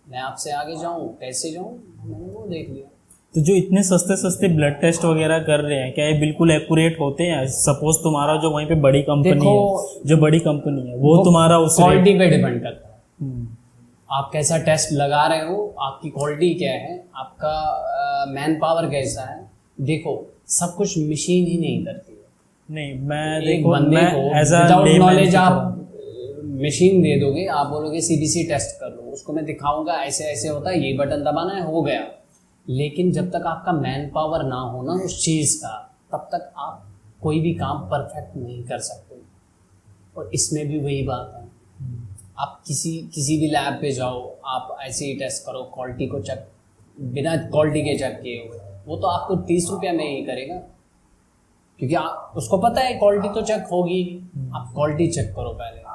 मैं आपसे आगे जाऊं, कैसे जाऊं, मैंने वो देख लिया। तो जो इतने सस्ते ब्लड टेस्ट वगैरह कर रहे हैं, क्या ये बिल्कुल एक्यूरेट होते हैं? सपोज तुम्हारा जो वहीं पे बड़ी कंपनी है, जो बड़ी कंपनी है वो तुम्हारा उस क्वालिटी पे डिपेंड करता है। आप कैसा टेस्ट लगा रहे हो, आपकी क्वालिटी क्या है, आपका मैन पावर कैसा है। देखो सब कुछ मशीन ही नहीं करती है। नहीं, मैं एक देखो, बंदे मैं को as a without layman knowledge आप मशीन दे दोगे, आप बोलोगे सीबीसी टेस्ट कर लो, उसको मैं दिखाऊंगा ऐसे ऐसे होता है, ये बटन दबाना है, हो गया। लेकिन जब तक आपका मैन पावर ना हो ना उस चीज़ का, तब तक आप कोई भी काम परफेक्ट नहीं कर सकते। और इसमें भी वही बात है, आप किसी भी लैब पे जाओ, आप ऐसे ही टेस्ट करो, क्वालिटी को चेक बिना क्वालिटी के चेक किए हुए, वो तो आपको 30 रुपया में ही करेगा, क्योंकि आप उसको पता है क्वालिटी तो चेक होगी। आप क्वालिटी चेक करो पहले।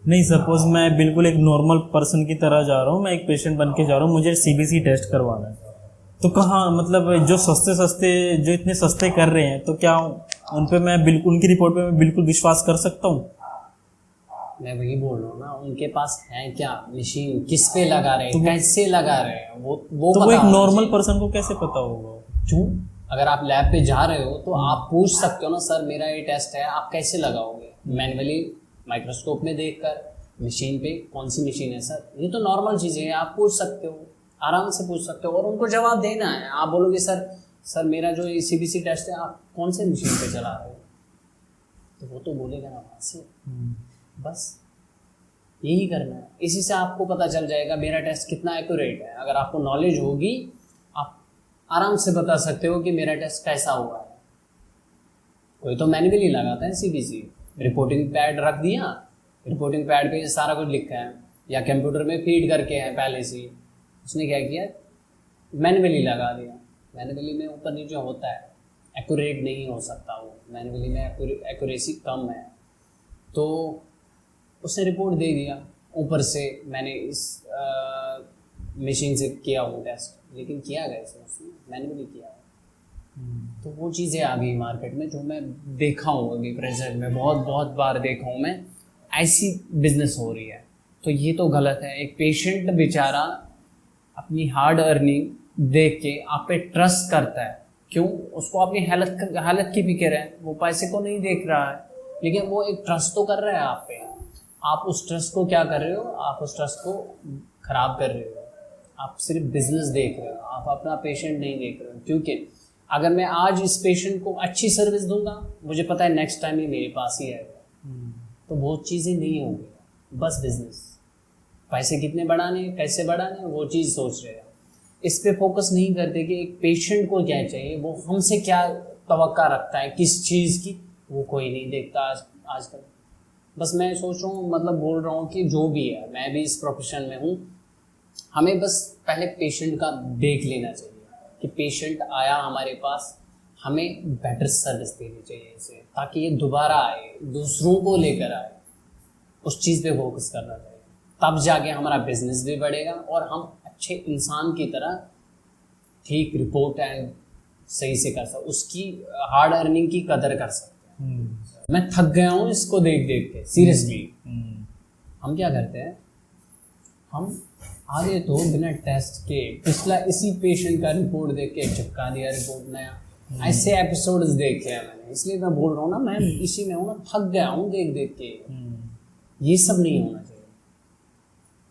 नहीं, सपोज मैं बिल्कुल एक नॉर्मल पर्सन की तरह जा रहा हूँ, मैं एक पेशेंट बन के जा रहा हूँ, मुझे सीबीसी टेस्ट करवाना है, तो कहाँ, मतलब जो जो इतने सस्ते कर रहे हैं, तो क्या उन पे मैं बिल्कुल, उनकी रिपोर्ट पे मैं बिल्कुल विश्वास कर सकता हूँ? मैं वही बोल रहा हूँ ना, उनके पास है क्या मशीन, किस पे लगा रहे हैं, कैसे लगा रहे हैं, वो तो वो एक नॉर्मल पर्सन को कैसे पता होगा? क्यों? अगर आप लैब पे जा रहे हो तो आप पूछ सकते हो ना, सर मेरा ये टेस्ट है, आप कैसे लगाओगे? मैन्युअली माइक्रोस्कोप में देखकर, मशीन पे कौन सी मशीन है सर, ये तो नॉर्मल चीज़ें हैं, आप पूछ सकते हो, आराम से पूछ सकते हो, और उनको जवाब देना है। आप बोलोगे सर मेरा जो ये सीबीसी टेस्ट है, आप कौन से मशीन पे चला रहे हो, तो वो तो बोलेगा ना वहाँ से। बस यही करना है, इसी से आपको पता चल जाएगा मेरा टेस्ट कितना एक्यूरेट है। अगर आपको नॉलेज होगी, आप आराम से बता सकते हो कि मेरा टेस्ट कैसा हुआ है। कोई तो मैन्युअली लगाता है सीबीसी, रिपोर्टिंग पैड रख दिया, रिपोर्टिंग पैड पे सारा कुछ लिखा है, या कंप्यूटर में फीड करके है पहले से, उसने क्या किया, मैन्युअली लगा दिया। मैन्युअली में ऊपर नीचे होता है, एक्यूरेट नहीं हो सकता वो, मैन्युअली में एक्यूरेसी कम है, तो उसने रिपोर्ट दे दिया ऊपर से, मैंने इस मशीन से किया हूँ टेस्ट, लेकिन किया गया उसने मैन्युअली किया। तो वो चीज़ें आ गई मार्केट में, जो मैं देखा हूँ अभी प्रेजेंट में, बहुत बार देखा हूँ मैं, ऐसी बिजनेस हो रही है। तो ये तो गलत है। एक पेशेंट बेचारा अपनी हार्ड अर्निंग देख के आप पे ट्रस्ट करता है, क्यों? उसको अपनी हालत की फिक्र है, वो पैसे को नहीं देख रहा है, लेकिन वो एक ट्रस्ट तो कर रहा है आप पे। आप उस ट्रस्ट को क्या कर रहे हो, आप उस ट्रस्ट को खराब कर रहे हो। आप सिर्फ बिजनेस देख रहे हो, आप अपना पेशेंट नहीं देख रहे हो। क्योंकि अगर मैं आज इस पेशेंट को अच्छी सर्विस दूंगा, मुझे पता है नेक्स्ट टाइम ही मेरे पास ही आएगा, तो वो चीज़ें नहीं होंगी। बस बिजनेस, पैसे कितने बढ़ाने, कैसे बढ़ाने, वो चीज़ सोच रहे हैं। इस पे फोकस नहीं करते कि एक पेशेंट को क्या चाहिए, वो हमसे क्या तवक्का रखता है, किस चीज़ की, वो कोई नहीं देखता आजकल। बस मैं सोच रहा हूँ, मतलब बोल रहा हूँ कि जो भी है, मैं भी इस प्रोफेशन में हूँ, हमें बस पहले पेशेंट का देख लेना चाहिए कि पेशेंट आया हमारे पास, हमें बेटर सर्विस देनी चाहिए इसे, ताकि ये दोबारा आए, दूसरों को लेकर आए। उस चीज़ पे फोकस करना चाहिए, तब जाके हमारा बिजनेस भी बढ़ेगा और हम अच्छे इंसान की तरह ठीक रिपोर्ट एंड सही से कर सकते, उसकी हार्ड अर्निंग की कदर कर सकते हैं। मैं थक गया हूँ इसको देख देख के, सीरियसली। हम क्या करते हैं, हम आगे तो बिना टेस्ट के पिछला इसी पेशेंट का रिपोर्ट देख के चिपका दिया रिपोर्ट नया, ऐसे एपिसोड्स देखे हैं मैंने। इसलिए मैं बोल रहा हूँ ना, मैं इसी में हूँ ना, थक गया हूँ देख देख के। ये सब नहीं होना चाहिए।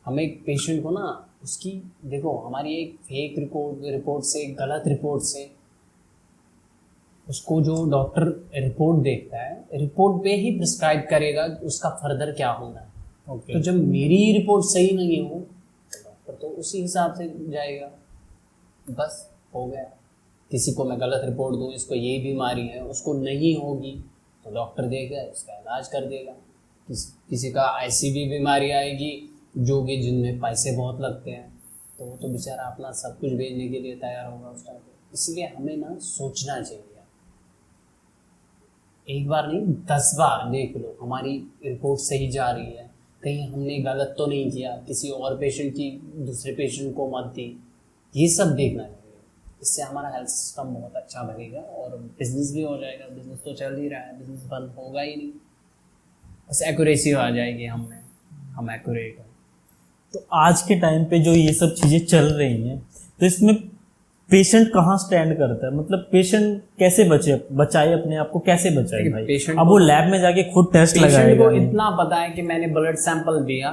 हमें एक पेशेंट को ना, उसकी देखो, हमारी एक फेक रिपोर्ट से, गलत रिपोर्ट से उसको जो डॉक्टर रिपोर्ट देखता है, रिपोर्ट पे ही प्रिस्क्राइब करेगा कि उसका फर्दर क्या होना है। ओके। तो जब मेरी रिपोर्ट सही नहीं हो तो डॉक्टर तो उसी हिसाब से जाएगा, बस हो गया। किसी को मैं गलत रिपोर्ट दूँ, इसको ये बीमारी है, उसको नहीं होगी तो डॉक्टर देगा, इसका इलाज कर देगा। किसी का ऐसी भी बीमारी आएगी जो कि जिनमें पैसे बहुत लगते हैं, तो वो तो बेचारा अपना सब कुछ बेचने के लिए तैयार होगा उस टाइम पे। इसलिए हमें ना सोचना चाहिए, एक बार नहीं 10 बार देख लो हमारी रिपोर्ट सही जा रही है, कहीं हमने गलत तो नहीं किया, किसी और पेशेंट की दूसरे पेशेंट को मत दी, ये सब देखना चाहिए। इससे हमारा हेल्थ सिस्टम बहुत अच्छा बनेगा और बिजनेस भी हो जाएगा। बिजनेस तो चल ही रहा है, बिजनेस बंद होगा ही नहीं, बस एक्यूरेसी आ जाएगी हमें, हम एक्यूरेट हैं। तो आज के टाइम पे जो ये सब चीज़ें चल रही हैं, तो इसमें पेशेंट कहाँ स्टैंड करता है? मतलब पेशेंट कैसे बचाए अपने आप को, कैसे बचाए भाई? पेशेंट अब वो लैब में जाके खुद टेस्ट लगाएगा। पेशेंट को इतना पता है कि मैंने ब्लड सैंपल दिया,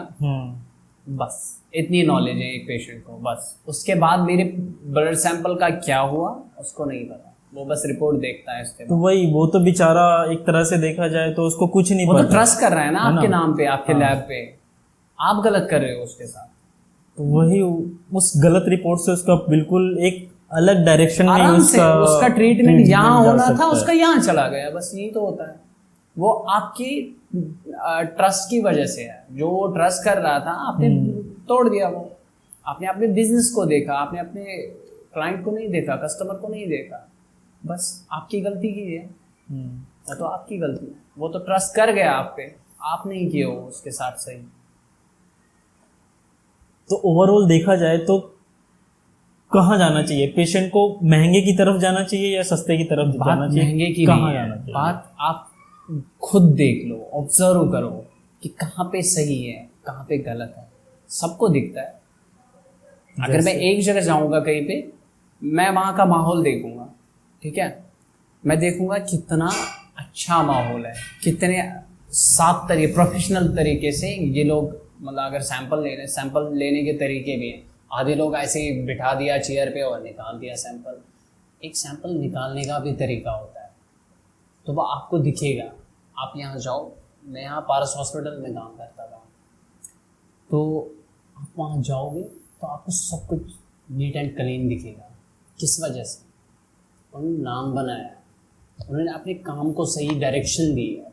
बस इतनी नॉलेज है एक पेशेंट को, बस उसके बाद मेरे ब्लड सैंपल का क्या हुआ उसको नहीं पता, वो बस रिपोर्ट देखता है इसके बाद। तो वही, वो तो बेचारा एक तरह से देखा जाए तो उसको कुछ नहीं वो पता। तो ट्रस्ट कर रहा है ना है आपके ना? नाम पे, आपके हाँ। लैब पे, आप गलत कर रहे हो उसके साथ। तो वही, उस गलत रिपोर्ट से उसका बिल्कुल एक अलग डायरेक्शन में आराम से उसका ट्रीटमेंट यहाँ जा होना सकता था, है। उसका यहाँ चला गया, बस यही तो होता है। वो आपकी ट्रस्ट की वजह से है, जो वो ट्रस्ट कर रहा था आपने तोड़ दिया। वो आपने अपने बिजनेस को देखा, आपने अपने क्लाइंट को नहीं देखा, कस्टमर को नहीं देखा, बस आपकी गलती की है, वो तो आपकी गलती है। वो तो ट्रस्ट कर गया आप पे, आप नहीं किए हो उसके साथ सही। तो ओवरऑल देखा जाए तो कहाँ जाना चाहिए पेशेंट को? महंगे की तरफ जाना चाहिए या सस्ते की तरफ जाना चाहिए? महंगे की कहाँ नहीं जाना है चाहिए? बात, आप खुद देख लो, ऑब्जर्व करो कि कहाँ पे सही है, कहाँ पे गलत है, सबको दिखता है। अगर मैं एक जगह जाऊंगा कहीं पे, मैं वहाँ का माहौल देखूंगा, ठीक है, मैं देखूंगा कितना अच्छा माहौल है, कितने साफ तरीके, प्रोफेशनल तरीके से ये लोग, मतलब अगर सैंपल लेने के तरीके भी हैं। आधे लोग ऐसे ही बिठा दिया चेयर पे और निकाल दिया सैंपल। एक सैंपल निकालने का भी तरीका होता है, तो वो आपको दिखेगा। आप यहाँ जाओ, मैं यहाँ पारस हॉस्पिटल में काम करता था, तो आप वहाँ जाओगे तो आपको सब कुछ नीट एंड क्लीन दिखेगा। किस वजह से? उन्होंने नाम बनाया, उन्होंने अपने काम को सही डायरेक्शन दी है,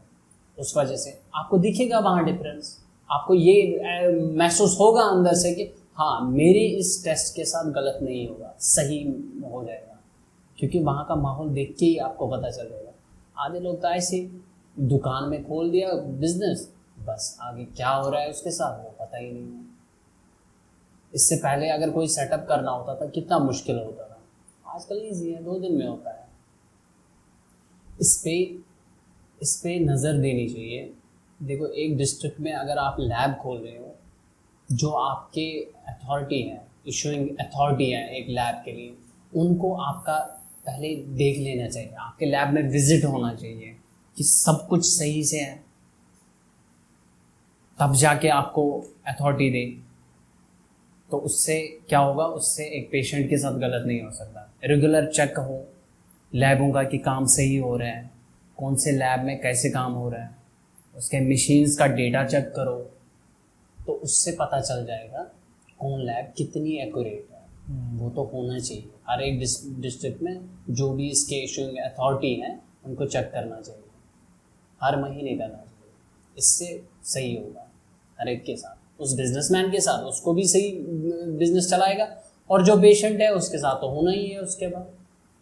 उस वजह से आपको दिखेगा वहाँ डिफरेंस। आपको ये महसूस होगा अंदर से कि हाँ, मेरे इस टेस्ट के साथ गलत नहीं होगा, सही हो जाएगा, क्योंकि वहाँ का माहौल देख के ही आपको पता चलेगा। आधे लोग तो ऐसे दुकान में खोल दिया बिजनेस, बस आगे क्या हो रहा है उसके साथ वो पता ही नहीं है। इससे पहले अगर कोई सेटअप करना होता था कितना मुश्किल होता था, आजकल ईजी है, 2 दिन में होता है। इस पे नज़र देनी चाहिए। देखो, एक डिस्ट्रिक्ट में अगर आप लैब खोल रहे हो, जो आपके अथॉरिटी है, इशूइंग अथॉरिटी है एक लैब के लिए, उनको आपका पहले देख लेना चाहिए, आपके लैब में विजिट होना चाहिए कि सब कुछ सही से है, तब जाके आपको अथॉरिटी दे। तो उससे क्या होगा, उससे एक पेशेंट के साथ गलत नहीं हो सकता। रेगुलर चेक हो लैबों का कि काम सही हो रहा है, कौन से लैब में कैसे काम हो रहा है, उसके मशीन्स का डेटा चेक करो, तो उससे पता चल जाएगा कौन लैब कितनी एक्यूरेट है। वो तो होना चाहिए हर एक डिस्ट्रिक्ट में, जो भी इसके इशूइंग अथॉरिटी हैं उनको चेक करना चाहिए, हर महीने करना चाहिए। इससे सही होगा हर एक के साथ, उस बिजनेसमैन के साथ, उसको भी सही बिजनेस चलाएगा, और जो पेशेंट है उसके साथ तो होना ही है उसके बाद।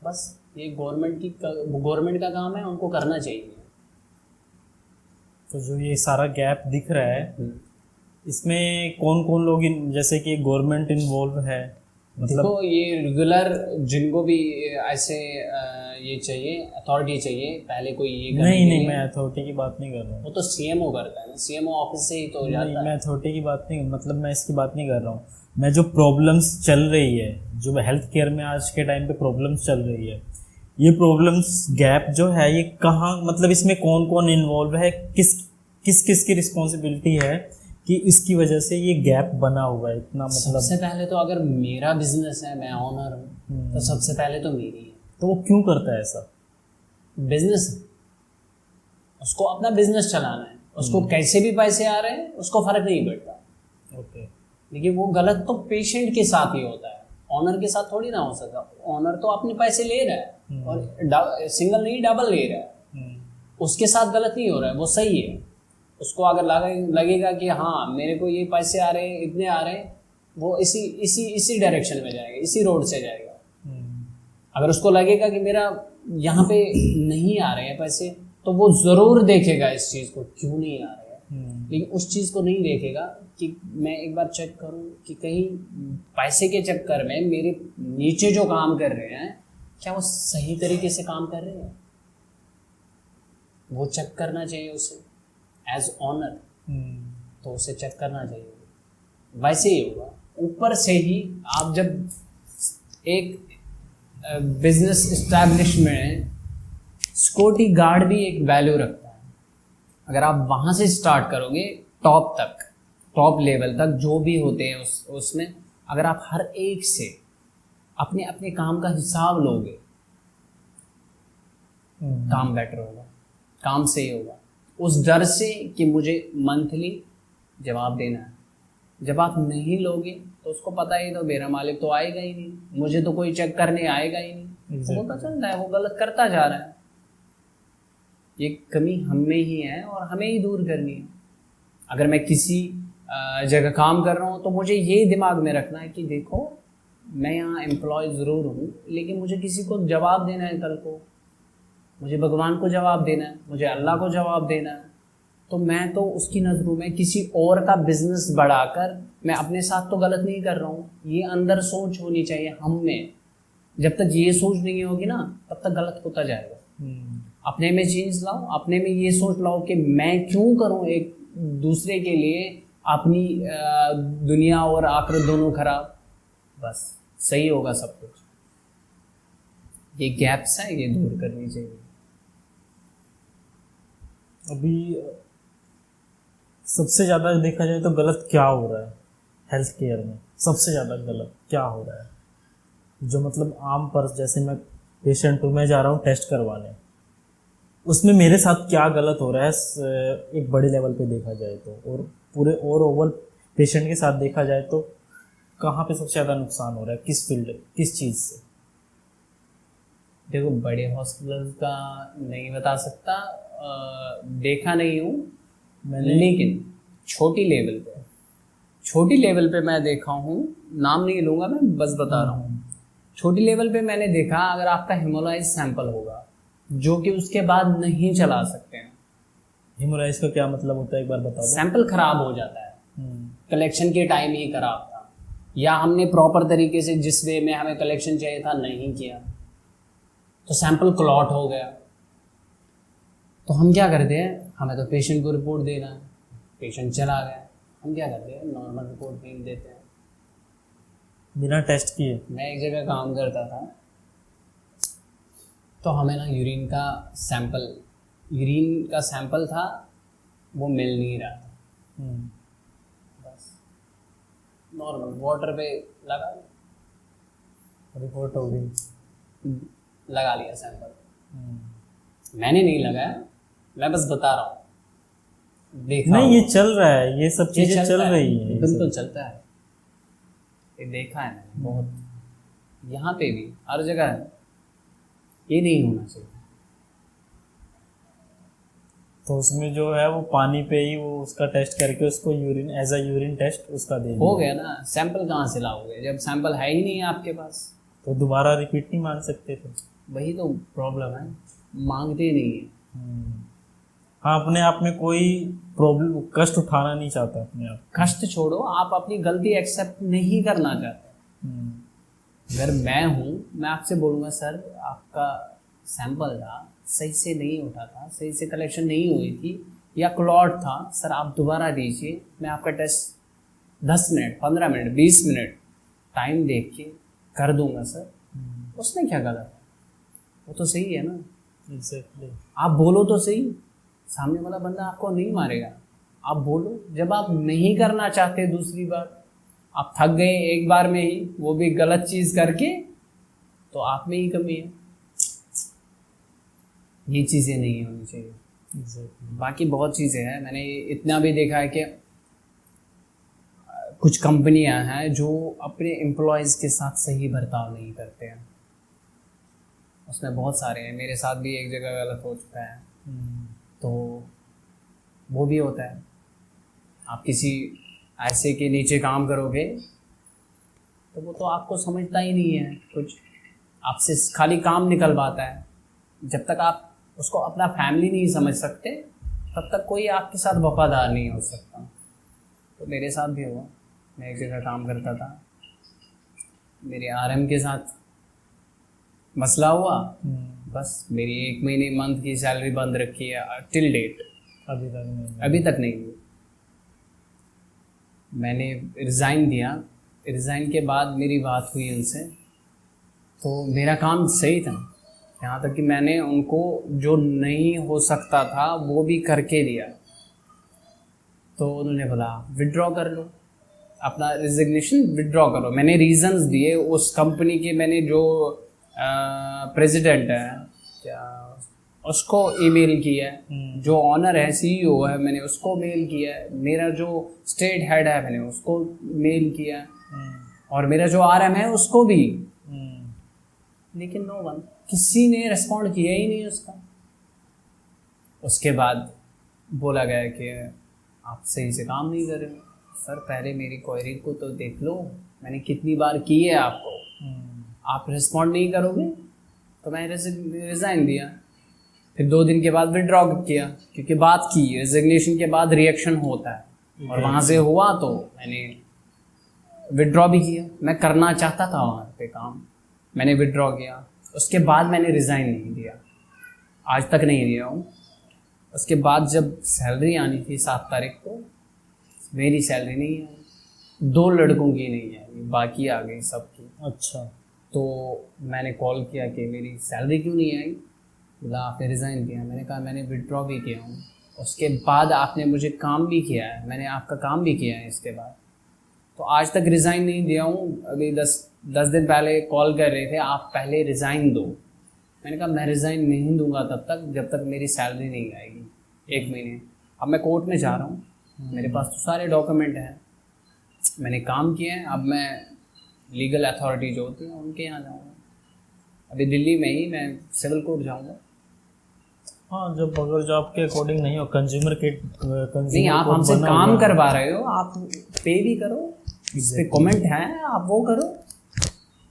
बस ये गवर्नमेंट का काम है, उनको करना चाहिए। तो जो ये सारा गैप दिख रहा है, इसमें कौन कौन लोग जैसे कि गवर्नमेंट इन्वॉल्व है? मतलब देखो, ये रेगुलर जिनको भी ऐसे ये चाहिए, अथॉरिटी चाहिए, पहले कोई ये नहीं, मैं अथॉरिटी की बात नहीं कर रहा हूँ। वो तो सीएमओ करता है ना, सीएमओ ऑफिस से ही तो हो जाता है। मैं अथॉरिटी की बात नहीं, मतलब मैं इसकी बात नहीं कर रहा हूँ। मैं जो प्रॉब्लम्स चल रही है, जो हेल्थ केयर में आज के टाइम पे प्रॉब्लम्स चल रही है, ये प्रॉब्लम्स गैप जो है, ये कहाँ, मतलब इसमें कौन कौन इन्वॉल्व है, किस की रिस्पॉन्सिबिलिटी है कि इसकी वजह से ये गैप बना हुआ है इतना? मतलब सबसे पहले तो अगर मेरा बिजनेस है, मैं ऑनर हूँ, तो सबसे पहले तो मेरी है। तो वो क्यों करता है ऐसा? बिजनेस है, उसको अपना बिजनेस चलाना है, उसको कैसे भी पैसे आ रहे हैं उसको फर्क नहीं पड़ता। ओके। लेकिन वो गलत तो पेशेंट के साथ ही होता है, ऑनर के साथ थोड़ी ना हो सकता। ऑनर तो अपने पैसे ले रहा है और सिंगल नहीं डबल ले रहा है, उसके साथ गलत नहीं हो रहा है, वो सही है। उसको अगर लगेगा कि हाँ मेरे को ये पैसे आ रहे हैं, इतने आ रहे हैं, वो इसी डायरेक्शन में जाएगा, इसी रोड से जाएगा। अगर उसको लगेगा कि मेरा यहाँ पे नहीं आ रहे हैं पैसे, तो वो ज़रूर देखेगा इस चीज़ को, क्यों नहीं आ रहे हैं। लेकिन उस चीज़ को नहीं देखेगा कि मैं एक बार चेक करूँ कि कहीं पैसे के चक्कर में मेरे नीचे जो काम कर रहे हैं क्या वो सही तरीके से काम कर रहे हैं। वो चेक करना चाहिए उसे एज ऑनर, तो उसे चेक करना चाहिए। वैसे ही होगा ऊपर से ही। आप जब एक बिजनेस इस्टेब्लिशमेंट, सिक्योरिटी गार्ड भी एक वैल्यू रखता है। अगर आप वहाँ से स्टार्ट करोगे टॉप तक, टॉप लेवल तक जो भी होते हैं उसमें अगर आप हर एक से अपने अपने काम का हिसाब लोगे, काम बेटर होगा, काम सही होगा। उस डर से कि मुझे मंथली जवाब देना है, जब आप नहीं लोगे तो उसको पता ही तो मेरा मालिक तो आएगा ही नहीं, मुझे तो कोई चेक करने आएगा ही नहीं। तो पता चलता है वो गलत करता जा रहा है। ये कमी हम में ही है और हमें ही दूर करनी है। अगर मैं किसी जगह काम कर रहा हूँ तो मुझे ये दिमाग में रखना है कि देखो मैं यहाँ एम्प्लॉय ज़रूर हूँ, लेकिन मुझे किसी को जवाब देना है कल को, मुझे भगवान को जवाब देना है, मुझे अल्लाह को जवाब देना है। तो मैं तो उसकी नज़रों में किसी और का बिजनेस बढ़ाकर मैं अपने साथ तो गलत नहीं कर रहा हूँ। ये अंदर सोच होनी चाहिए हम में। जब तक ये सोच नहीं होगी ना तब तक गलत होता जाएगा। अपने में चेंज लाओ, अपने में ये सोच लाओ कि मैं क्यों करूँ एक दूसरे के लिए अपनी दुनिया और आखिरत दोनों खराब। बस सही होगा सब कुछ। ये गैप्स हैं, ये दूर करनी चाहिए। अभी सबसे ज़्यादा देखा जाए तो गलत क्या हो रहा है हेल्थ केयर में? सबसे ज़्यादा गलत क्या हो रहा है? जो मतलब आम पर, जैसे मैं पेशेंट हूँ, मैं जा रहा हूँ टेस्ट करवाने, उसमें मेरे साथ क्या गलत हो रहा है एक बड़े लेवल पे देखा जाए तो, और पूरे ओवरऑल पेशेंट के साथ देखा जाए तो कहाँ पे सबसे ज़्यादा नुकसान हो रहा है, किस फील्ड, किस चीज़ से? देखो बड़े हॉस्पिटल का नहीं बता सकता, देखा नहीं हूँ मैंने, लेकिन छोटी लेवल पे मैं देखा हूँ, नाम नहीं लूँगा मैं, बस बता रहा हूँ। छोटी लेवल पे मैंने देखा, अगर आपका हेमोलाइज सैंपल होगा जो कि उसके बाद नहीं चला सकते हैं। हेमोलाइज का क्या मतलब होता है, एक बार बता दो। सैंपल खराब हो जाता है, कलेक्शन के टाइम ही खराब था, या हमने प्रॉपर तरीके से जिस वे में हमें कलेक्शन चाहिए था नहीं किया, तो सैंपल क्लॉट हो गया। तो हम क्या करते हैं, हमें तो पेशेंट को रिपोर्ट देना है, पेशेंट चला गया, हम क्या करते हैं नॉर्मल रिपोर्ट भेज देते हैं बिना टेस्ट किए। मैं एक जगह काम करता था, तो हमें ना यूरिन का सैंपल था, वो मिल नहीं रहा था। बस नॉर्मल वाटर पे लगा, रिपोर्ट हो गई, लगा लिया सैंपल। मैंने नहीं लगाया, मैं बस बता रहा हूँ, देखा नहीं, ये चल रहा है, ये सब चीजें चल रही है, बिल्कुल चलता है, ये देखा है मैंने बहुत, यहाँ पे भी हर जगह है। ये नहीं होना चाहिए। तो उसमें जो है वो पानी पे ही वो उसका टेस्ट करके उसको urine as a urine test उसका दे हो गया ना। सैंपल कहाँ से लाओगे जब सैंपल है ही नहीं है आपके पास? तो दोबारा रिपीट नहीं मांग सकते थे। वही तो प्रॉब्लम है, मांगते नहीं है। हाँ, अपने आप में कोई प्रॉब्लम, कष्ट उठाना नहीं चाहता अपने आप। कष्ट छोड़ो, आप अपनी गलती एक्सेप्ट नहीं करना चाहते। अगर मैं हूँ, मैं आपसे बोलूँगा सर आपका सैंपल था, सही से नहीं उठा था, सही से कलेक्शन नहीं हुई थी, या क्लॉट था, सर आप दोबारा दीजिए, मैं आपका test 10 minute 15 minute 20 minute time देख के कर दूंगा सर। उसमें क्या गलत है? वो तो सही है ना। एग्जैक्टली। आप बोलो तो सही, सामने वाला बंदा आपको नहीं मारेगा। आप बोलो, जब आप नहीं करना चाहते दूसरी बार, आप थक गए एक बार में ही, वो भी गलत चीज़ करके, तो आप में ही कमी है। ये चीज़ें नहीं होनी चाहिए। एग्जैक्टली। बाकी बहुत चीज़ें हैं, मैंने इतना भी देखा है कि कुछ कंपनियां हैं जो अपने एम्प्लॉयज़ के साथ सही बर्ताव नहीं करते हैं। उसमें बहुत सारे हैं, मेरे साथ भी एक जगह गलत हो चुका है। तो वो भी होता है, आप किसी ऐसे के नीचे काम करोगे तो वो तो आपको समझता ही नहीं है कुछ, आपसे खाली काम निकलवाता है। जब तक आप उसको अपना फैमिली नहीं समझ सकते तब तक कोई आपके साथ वफादार नहीं हो सकता। तो मेरे साथ भी हुआ, मैं एक जगह काम करता था, मेरे आरएम के साथ मसला हुआ, बस मेरी 1 महीने मंथ की सैलरी बंद रखी है टिल डेट, अभी तक नहीं हुई। मैंने रिज़ाइन दिया, रिज़ाइन के बाद मेरी बात हुई उनसे, तो मेरा काम सही था, यहाँ तक कि मैंने उनको जो नहीं हो सकता था वो भी करके दिया। तो उन्होंने बोला विड्रॉ कर लो, अपना रिजिग्नेशन विड्रॉ करो। मैंने रीजंस दिए उस कंपनी के, मैंने जो प्रेसिडेंट है क्या उसको ईमेल किया है, जो ऑनर है सीईओ है मैंने उसको मेल किया है, मेरा जो स्टेट हेड है मैंने उसको मेल किया है, और मेरा जो आरएम है उसको भी, लेकिन नो वन, किसी ने रिस्पॉन्ड किया ही नहीं उसका। उसके बाद बोला गया कि आप सही से काम नहीं कर रहे हो। सर पहले मेरी क्वेरी को तो देख लो, मैंने कितनी बार की है आपको, आप रिस्पॉन्ड नहीं करोगे तो मैं रिज़ाइन दिया। फिर 2 दिन के बाद विड्रॉ किया, क्योंकि बात की रिजिग्नेशन के बाद रिएक्शन होता है, और वहाँ से हुआ तो मैंने विड्रॉ भी किया। मैं करना चाहता था वहाँ पे काम, मैंने विड्रॉ किया। उसके बाद मैंने रिज़ाइन नहीं दिया, आज तक नहीं दिया हूँ। उसके बाद जब सैलरी आनी थी 7 तारीख को, मेरी सैलरी नहीं आई, 2 लड़कों की नहीं आई, बाकी आ गई सबकी। अच्छा। तो मैंने कॉल किया कि मेरी सैलरी क्यों नहीं आई, बोला आपने रिज़ाइन किया। मैंने कहा मैंने विड्रॉ भी किया हूँ, उसके बाद आपने मुझे काम भी किया है, मैंने आपका काम भी किया है इसके बाद, तो आज तक रिज़ाइन नहीं दिया हूँ। अभी 10 दिन पहले कॉल कर रहे थे आप पहले रिज़ाइन दो। मैंने कहा मैं रिज़ाइन नहीं दूंगा तब तक जब तक मेरी सैलरी नहीं आएगी, 1 महीने। अब मैं कोर्ट में जा रहा हूँ, मेरे पास तो सारे डॉक्यूमेंट हैं, मैंने काम किए हैं, अब मैं लीगल अथॉरिटी जो होती है उनके यहाँ जाऊँगा। अभी दिल्ली में ही मैं सिविल कोर्ट जाऊँगा। हाँ, जब अगर जो आपके अकॉर्डिंग नहीं हो, कंज्यूमर के नहीं, आप हमसे काम करवा रहे हो, आप पे भी करो, इस पे कमेंट है आप वो करो,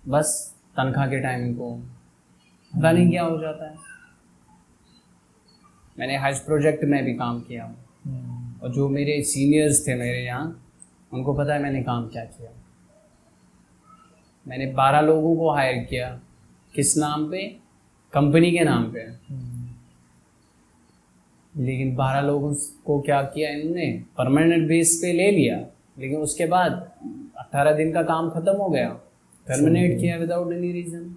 बस तनख्वाह के टाइम इनको पता नहीं क्या हो जाता है। मैंने हाइस प्रोजेक्ट में भी काम किया हूँ, और जो मेरे सीनियर्स थे मेरे यहाँ, उनको पता है मैंने काम क्या किया। मैंने 12 लोगों को हायर किया, किस नाम पे, कंपनी के नाम पे, लेकिन 12 लोगों को क्या किया इन्होंने, परमानेंट बेस पे ले लिया, लेकिन उसके बाद 18 दिन का काम खत्म हो गया, टर्मिनेट किया विदाउट एनी रीज़न।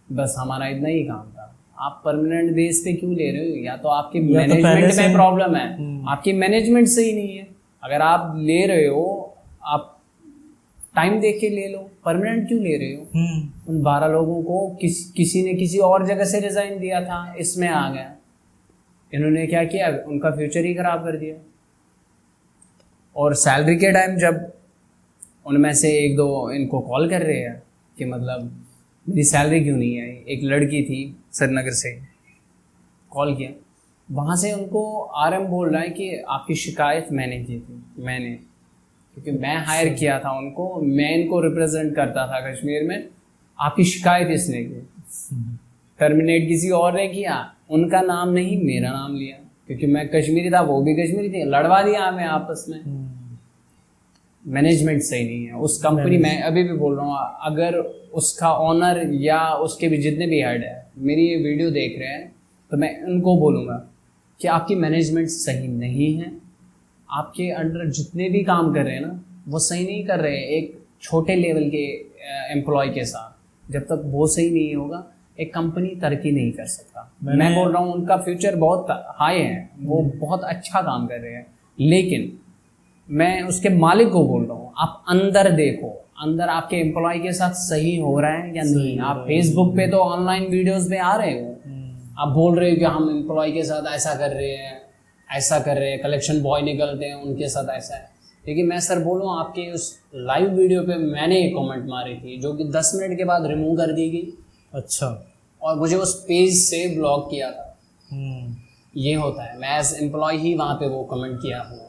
बस हमारा इतना ही काम था। आप परमानेंट बेस पे क्यों ले रहे हो, या तो आपकी मैनेजमेंट में प्रॉब्लम है, आपकी मैनेजमेंट सही नहीं है। अगर आप ले रहे हो, आप टाइम देख के ले लो, परमानेंट क्यों ले रहे हो। उन 12 लोगों को किसी ने किसी और जगह से रिज़ाइन दिया था, इसमें आ गया, इन्होंने क्या किया, उनका फ्यूचर ही खराब कर दिया। और सैलरी के टाइम जब उनमें से 1-2 इनको कॉल कर रहे हैं कि मतलब मेरी सैलरी क्यों नहीं आई, एक लड़की थी श्रीनगर से, कॉल किया, वहाँ से उनको आरएम बोल रहा है कि आपकी शिकायत मैंने की थी, मैंने, क्योंकि मैं हायर किया था उनको, मैं इनको रिप्रेजेंट करता था कश्मीर में, आपकी शिकायत इसने की। टर्मिनेट किसी और ने किया, उनका नाम नहीं मेरा नाम लिया, क्योंकि मैं कश्मीरी था, वो भी कश्मीरी थी, लड़वा दिया हमें आपस में। मैनेजमेंट सही नहीं है उस कंपनी में। अभी भी बोल रहा हूँ, अगर उसका ऑनर या उसके भी जितने भी हेड है मेरी ये वीडियो देख रहे हैं, तो मैं उनको बोलूँगा कि आपकी मैनेजमेंट सही नहीं है, आपके अंडर जितने भी काम कर रहे हैं ना, वो सही नहीं कर रहे हैं एक छोटे लेवल के एम्प्लॉय के साथ। जब तक वो सही नहीं होगा, एक कंपनी तरक्की नहीं कर सकता। मैं बोल रहा हूँ उनका फ्यूचर बहुत हाई है, वो बहुत अच्छा काम कर रहे हैं, लेकिन मैं उसके मालिक को बोल रहा हूँ, आप अंदर देखो, अंदर आपके एम्प्लॉय के साथ सही हो रहा है या नहीं। आप फेसबुक पे तो ऑनलाइन वीडियोस में आ रहे हो, आप बोल रहे हो कि हम एम्प्लॉय के साथ ऐसा कर रहे हैं, ऐसा कर रहे हैं, कलेक्शन बॉय निकलते हैं उनके साथ ऐसा है। लेकिन मैं सर बोलूँ, आपके उस लाइव वीडियो पे मैंने एक कमेंट मारी थी जो कि 10 मिनट के बाद रिमूव कर दी गई। अच्छा। और मुझे उस पेज से ब्लॉक किया था। ये होता है, मैं एज एम्प्लॉय ही वहाँ पे वो कमेंट किया हूँ।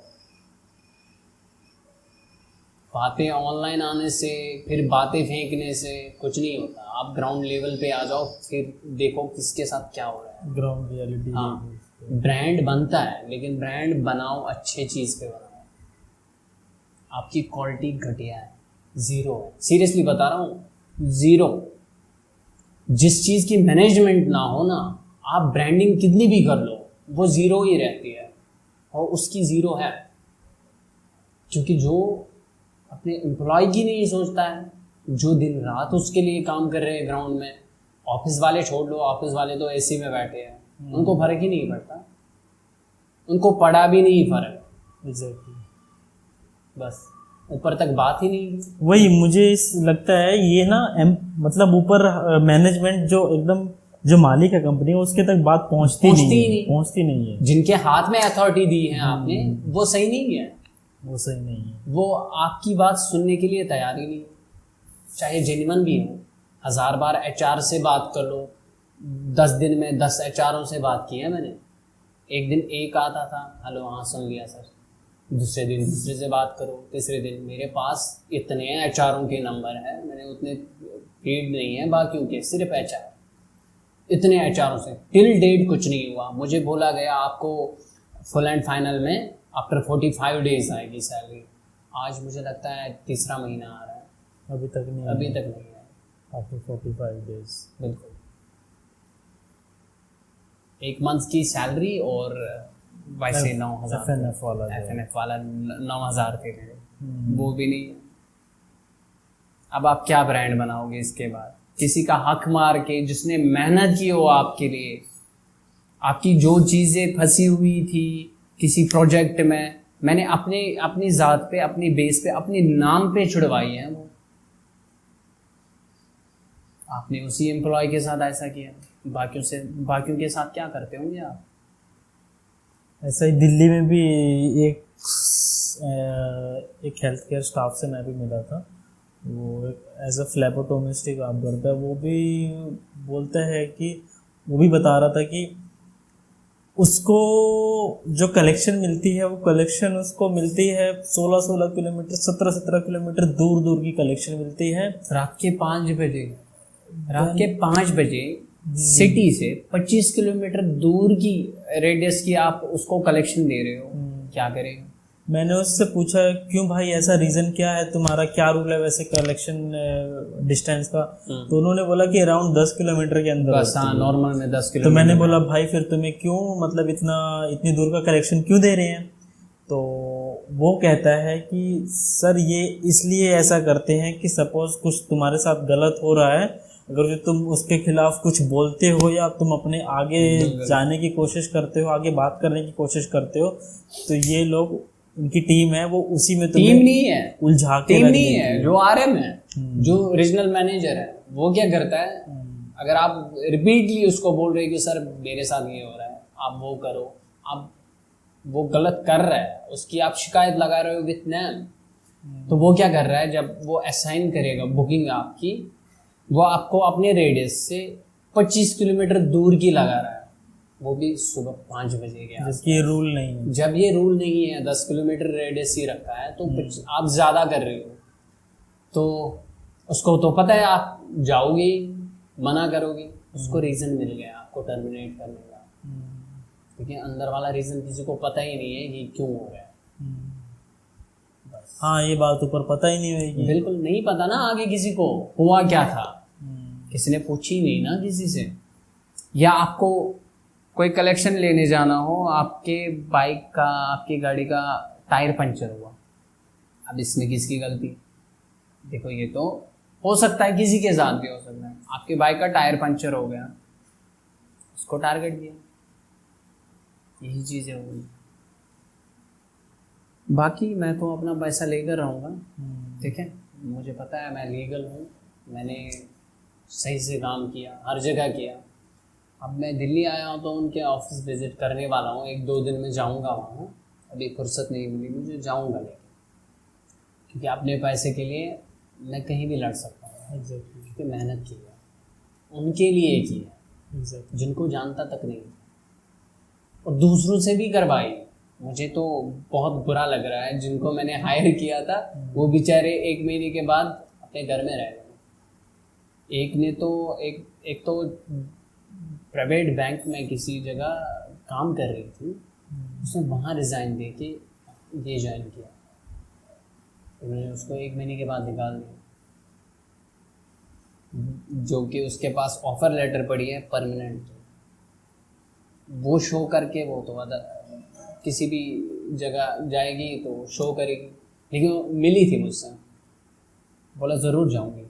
बातें ऑनलाइन आने से, फिर बातें फेंकने से कुछ नहीं होता। आप ग्राउंड लेवल पे आ जाओ, फिर देखो किसके साथ क्या हो रहा है। Ground reality. हाँ, ब्रांड बनता है, लेकिन ब्रांड बनाओ अच्छे चीज़ पे बनाओ। आपकी क्वालिटी घटिया है, ज़ीरो है, सीरियसली बता रहा हूँ, ज़ीरो। जिस चीज़ की मैनेजमेंट ना हो ना, आप ब्रांडिंग कितनी भी कर लो, वो ज़ीरो ही रहती है। और उसकी ज़ीरो है, क्योंकि जो अपने एम्प्लॉय की नहीं सोचता है, जो दिन रात उसके लिए काम कर रहे हैं ग्राउंड में। ऑफिस वाले छोड़ लो, ऑफिस वाले तो एसी में बैठे हैं, उनको फर्क ही नहीं पड़ता, उनको पड़ा भी नहीं फर्क। एग्जैक्टली। बस ऊपर तक बात ही नहीं। वही मुझे लगता है ये ना मतलब ऊपर मैनेजमेंट जो एकदम जो मालिक है कंपनी, उसके तक बात पहुंचती नहीं है। जिनके हाथ में अथॉरिटी दी है आपने, वो सही नहीं है, वो आपकी बात सुनने के लिए तैयार ही नहीं, चाहे जेन्युइन भी हो। 1000 बार एचआर से बात कर लो, 10 दिन में 10 एचआरों से बात की है मैंने। एक दिन एक आता था, हेलो हाँ सुन लिया सर, दूसरे दिन दूसरे से बात करो, तीसरे दिन मेरे पास इतने एचआरों के नंबर हैं, मैंने उतने फीड नहीं है बाकियों के, सिर्फ एचआर, इतने एचआरों से टिल डेट कुछ नहीं हुआ। मुझे बोला गया आपको फुल एंड फाइनल में आफ्टर 45 डेज आएगी सैलरी। आज मुझे लगता है तीसरा महीना आ रहा है, अभी तक नहीं है। आफ्टर 45 डेज, बिल्कुल। एक मंथ की सैलरी, और वैसे 9,000 FNF वाला 9,000 थे मेरे, वो भी नहीं है। अब आप क्या ब्रांड बनाओगे इसके बाद? किसी का हक मार के, जिसने मेहनत की हो आपके लिए, आपकी जो चीज़ें फंसी हुई थी किसी प्रोजेक्ट में, मैंने अपनी ज़ात पे, अपनी बेस पे, अपने नाम पे छुड़वाई है, वो आपने उसी एम्प्लॉय के साथ ऐसा किया। बाकियों के साथ क्या करते होंगे आप? ऐसा ही दिल्ली में भी एक हेल्थ केयर स्टाफ से मैं भी मिला था। वो एज अ फ्लैपोटोमिस्ट काम करता है। वो भी बोलता है कि, वो भी बता रहा था कि उसको जो कलेक्शन मिलती है, वो कलेक्शन उसको मिलती है 16 किलोमीटर, 17 किलोमीटर दूर की कलेक्शन मिलती है। रात के 5 बजे सिटी से 25 किलोमीटर दूर की रेडियस की आप उसको कलेक्शन दे रहे हो, क्या करेगा? मैंने उससे पूछा क्यों भाई, ऐसा रीज़न क्या है तुम्हारा, क्या रूल है वैसे कलेक्शन डिस्टेंस का? तो उन्होंने बोला कि अराउंड 10 किलोमीटर के अंदर बस, हाँ, नॉर्मल में 10 किलोमीटर। तो मैंने बोला भाई फिर तुम्हें क्यों, मतलब इतनी दूर का कलेक्शन क्यों दे रहे हैं? तो वो कहता है कि सर ये इसलिए ऐसा करते हैं कि सपोज कुछ तुम्हारे साथ गलत हो रहा है, अगर जो तुम उसके खिलाफ कुछ बोलते हो या तुम अपने आगे जाने की कोशिश करते हो, आगे बात करने की कोशिश करते हो, तो ये लोग, उनकी टीम है, वो उसी में टीम नहीं है, उलझा के टीम नहीं है। जो आरएम है, जो रीजनल मैनेजर है, वो क्या करता है, अगर आप रिपीटली उसको बोल रहे हो कि सर मेरे साथ ये हो रहा है, आप वो करो, आप वो गलत कर रहा है, उसकी आप शिकायत लगा रहे हो विथ नेम, तो वो क्या कर रहा है, जब वो असाइन करेगा बुकिंग आपकी, वो आपको अपने रेडियस से 25 किलोमीटर दूर की लगा रहा है, वो भी सुबह 5 बजे के। जबकि ये रूल नहीं है। जब ये रूल नहीं है, 10 किलोमीटर रेडियस ही रखा है, तो आप ज़्यादा कर रहे हो, तो उसको तो पता है आप जाओगे, मना करोगे, उसको रीज़न मिल गया आपको टर्मिनेट करने का, क्योंकि अंदर वाला रीज़न किसी को पता ही नहीं है कि क्यों हो रहा है। हाँ, ये बात ऊपर पता ही नहीं होगी, बिल्कुल नहीं पता ना आगे किसी को हुआ क्या था, किसी ने पूछी नहीं ना किसी से। या आपको कोई कलेक्शन लेने जाना हो, आपके बाइक का, आपकी गाड़ी का टायर पंचर हुआ, अब इसमें किसकी गलती? देखो, ये तो हो सकता है किसी के साथ भी हो सकता है। आपके बाइक का टायर पंचर हो गया, उसको टारगेट किया, यही चीज़ें होगी। बाकी मैं तो अपना पैसा लेकर रहूँगा, ठीक है, मुझे पता है मैं लीगल हूँ, मैंने सही से काम किया, हर जगह किया, अब मैं दिल्ली आया हूँ तो उनके ऑफिस विजिट करने वाला हूँ, 1-2 दिन में जाऊँगा वहाँ। अभी फुर्सत नहीं मिली मुझे, जाऊँगा लेकिन, क्योंकि अपने पैसे के लिए मैं कहीं भी लड़ सकता हूँ, एग्जैक्टली क्योंकि मेहनत की है, उनके लिए की है, एग्जैक्टली। जिनको जानता तक नहीं और दूसरों से भी करवाई। मुझे तो बहुत बुरा लग रहा है, जिनको मैंने हायर किया था वो बेचारे 1 महीने के बाद अपने घर में रह गए। एक ने तो एक तो प्राइवेट बैंक में किसी जगह काम कर रही थी, उसने वहाँ रिज़ाइन दे के ये ज्वाइन किया, तो मैंने उसको 1 महीने के बाद निकाल दिया, जो कि उसके पास ऑफ़र लेटर पड़ी है परमानेंट, वो शो करके वो तो किसी भी जगह जाएगी तो शो करेगी, लेकिन वो मिली थी मुझसे, बोला ज़रूर जाऊंगी।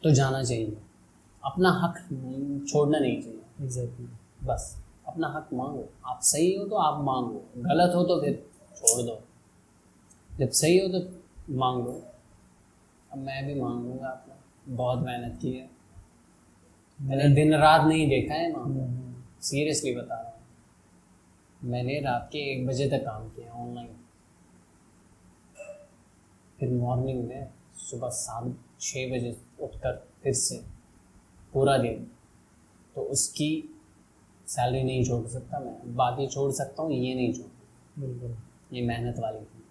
तो जाना चाहिए, अपना हक छोड़ना नहीं चाहिए। एग्जैक्टली। बस अपना हक मांगो, आप सही हो तो आप मांगो, गलत हो तो फिर छोड़ दो, जब सही हो तो मांग लो। अब मैं भी मांगूंगा अपना, बहुत मेहनत की है मैंने, दिन रात नहीं देखा है मांगो, सीरियसली बता रहा हूँ। मैंने रात के 1 बजे तक काम किया ऑनलाइन, फिर मॉर्निंग में सुबह 6 बजे उठकर फिर से पूरा दिन, तो उसकी सैलरी नहीं छोड़ सकता मैं, बाकी छोड़ सकता हूँ, ये नहीं छोड़, बिल्कुल। ये मेहनत वाली थी।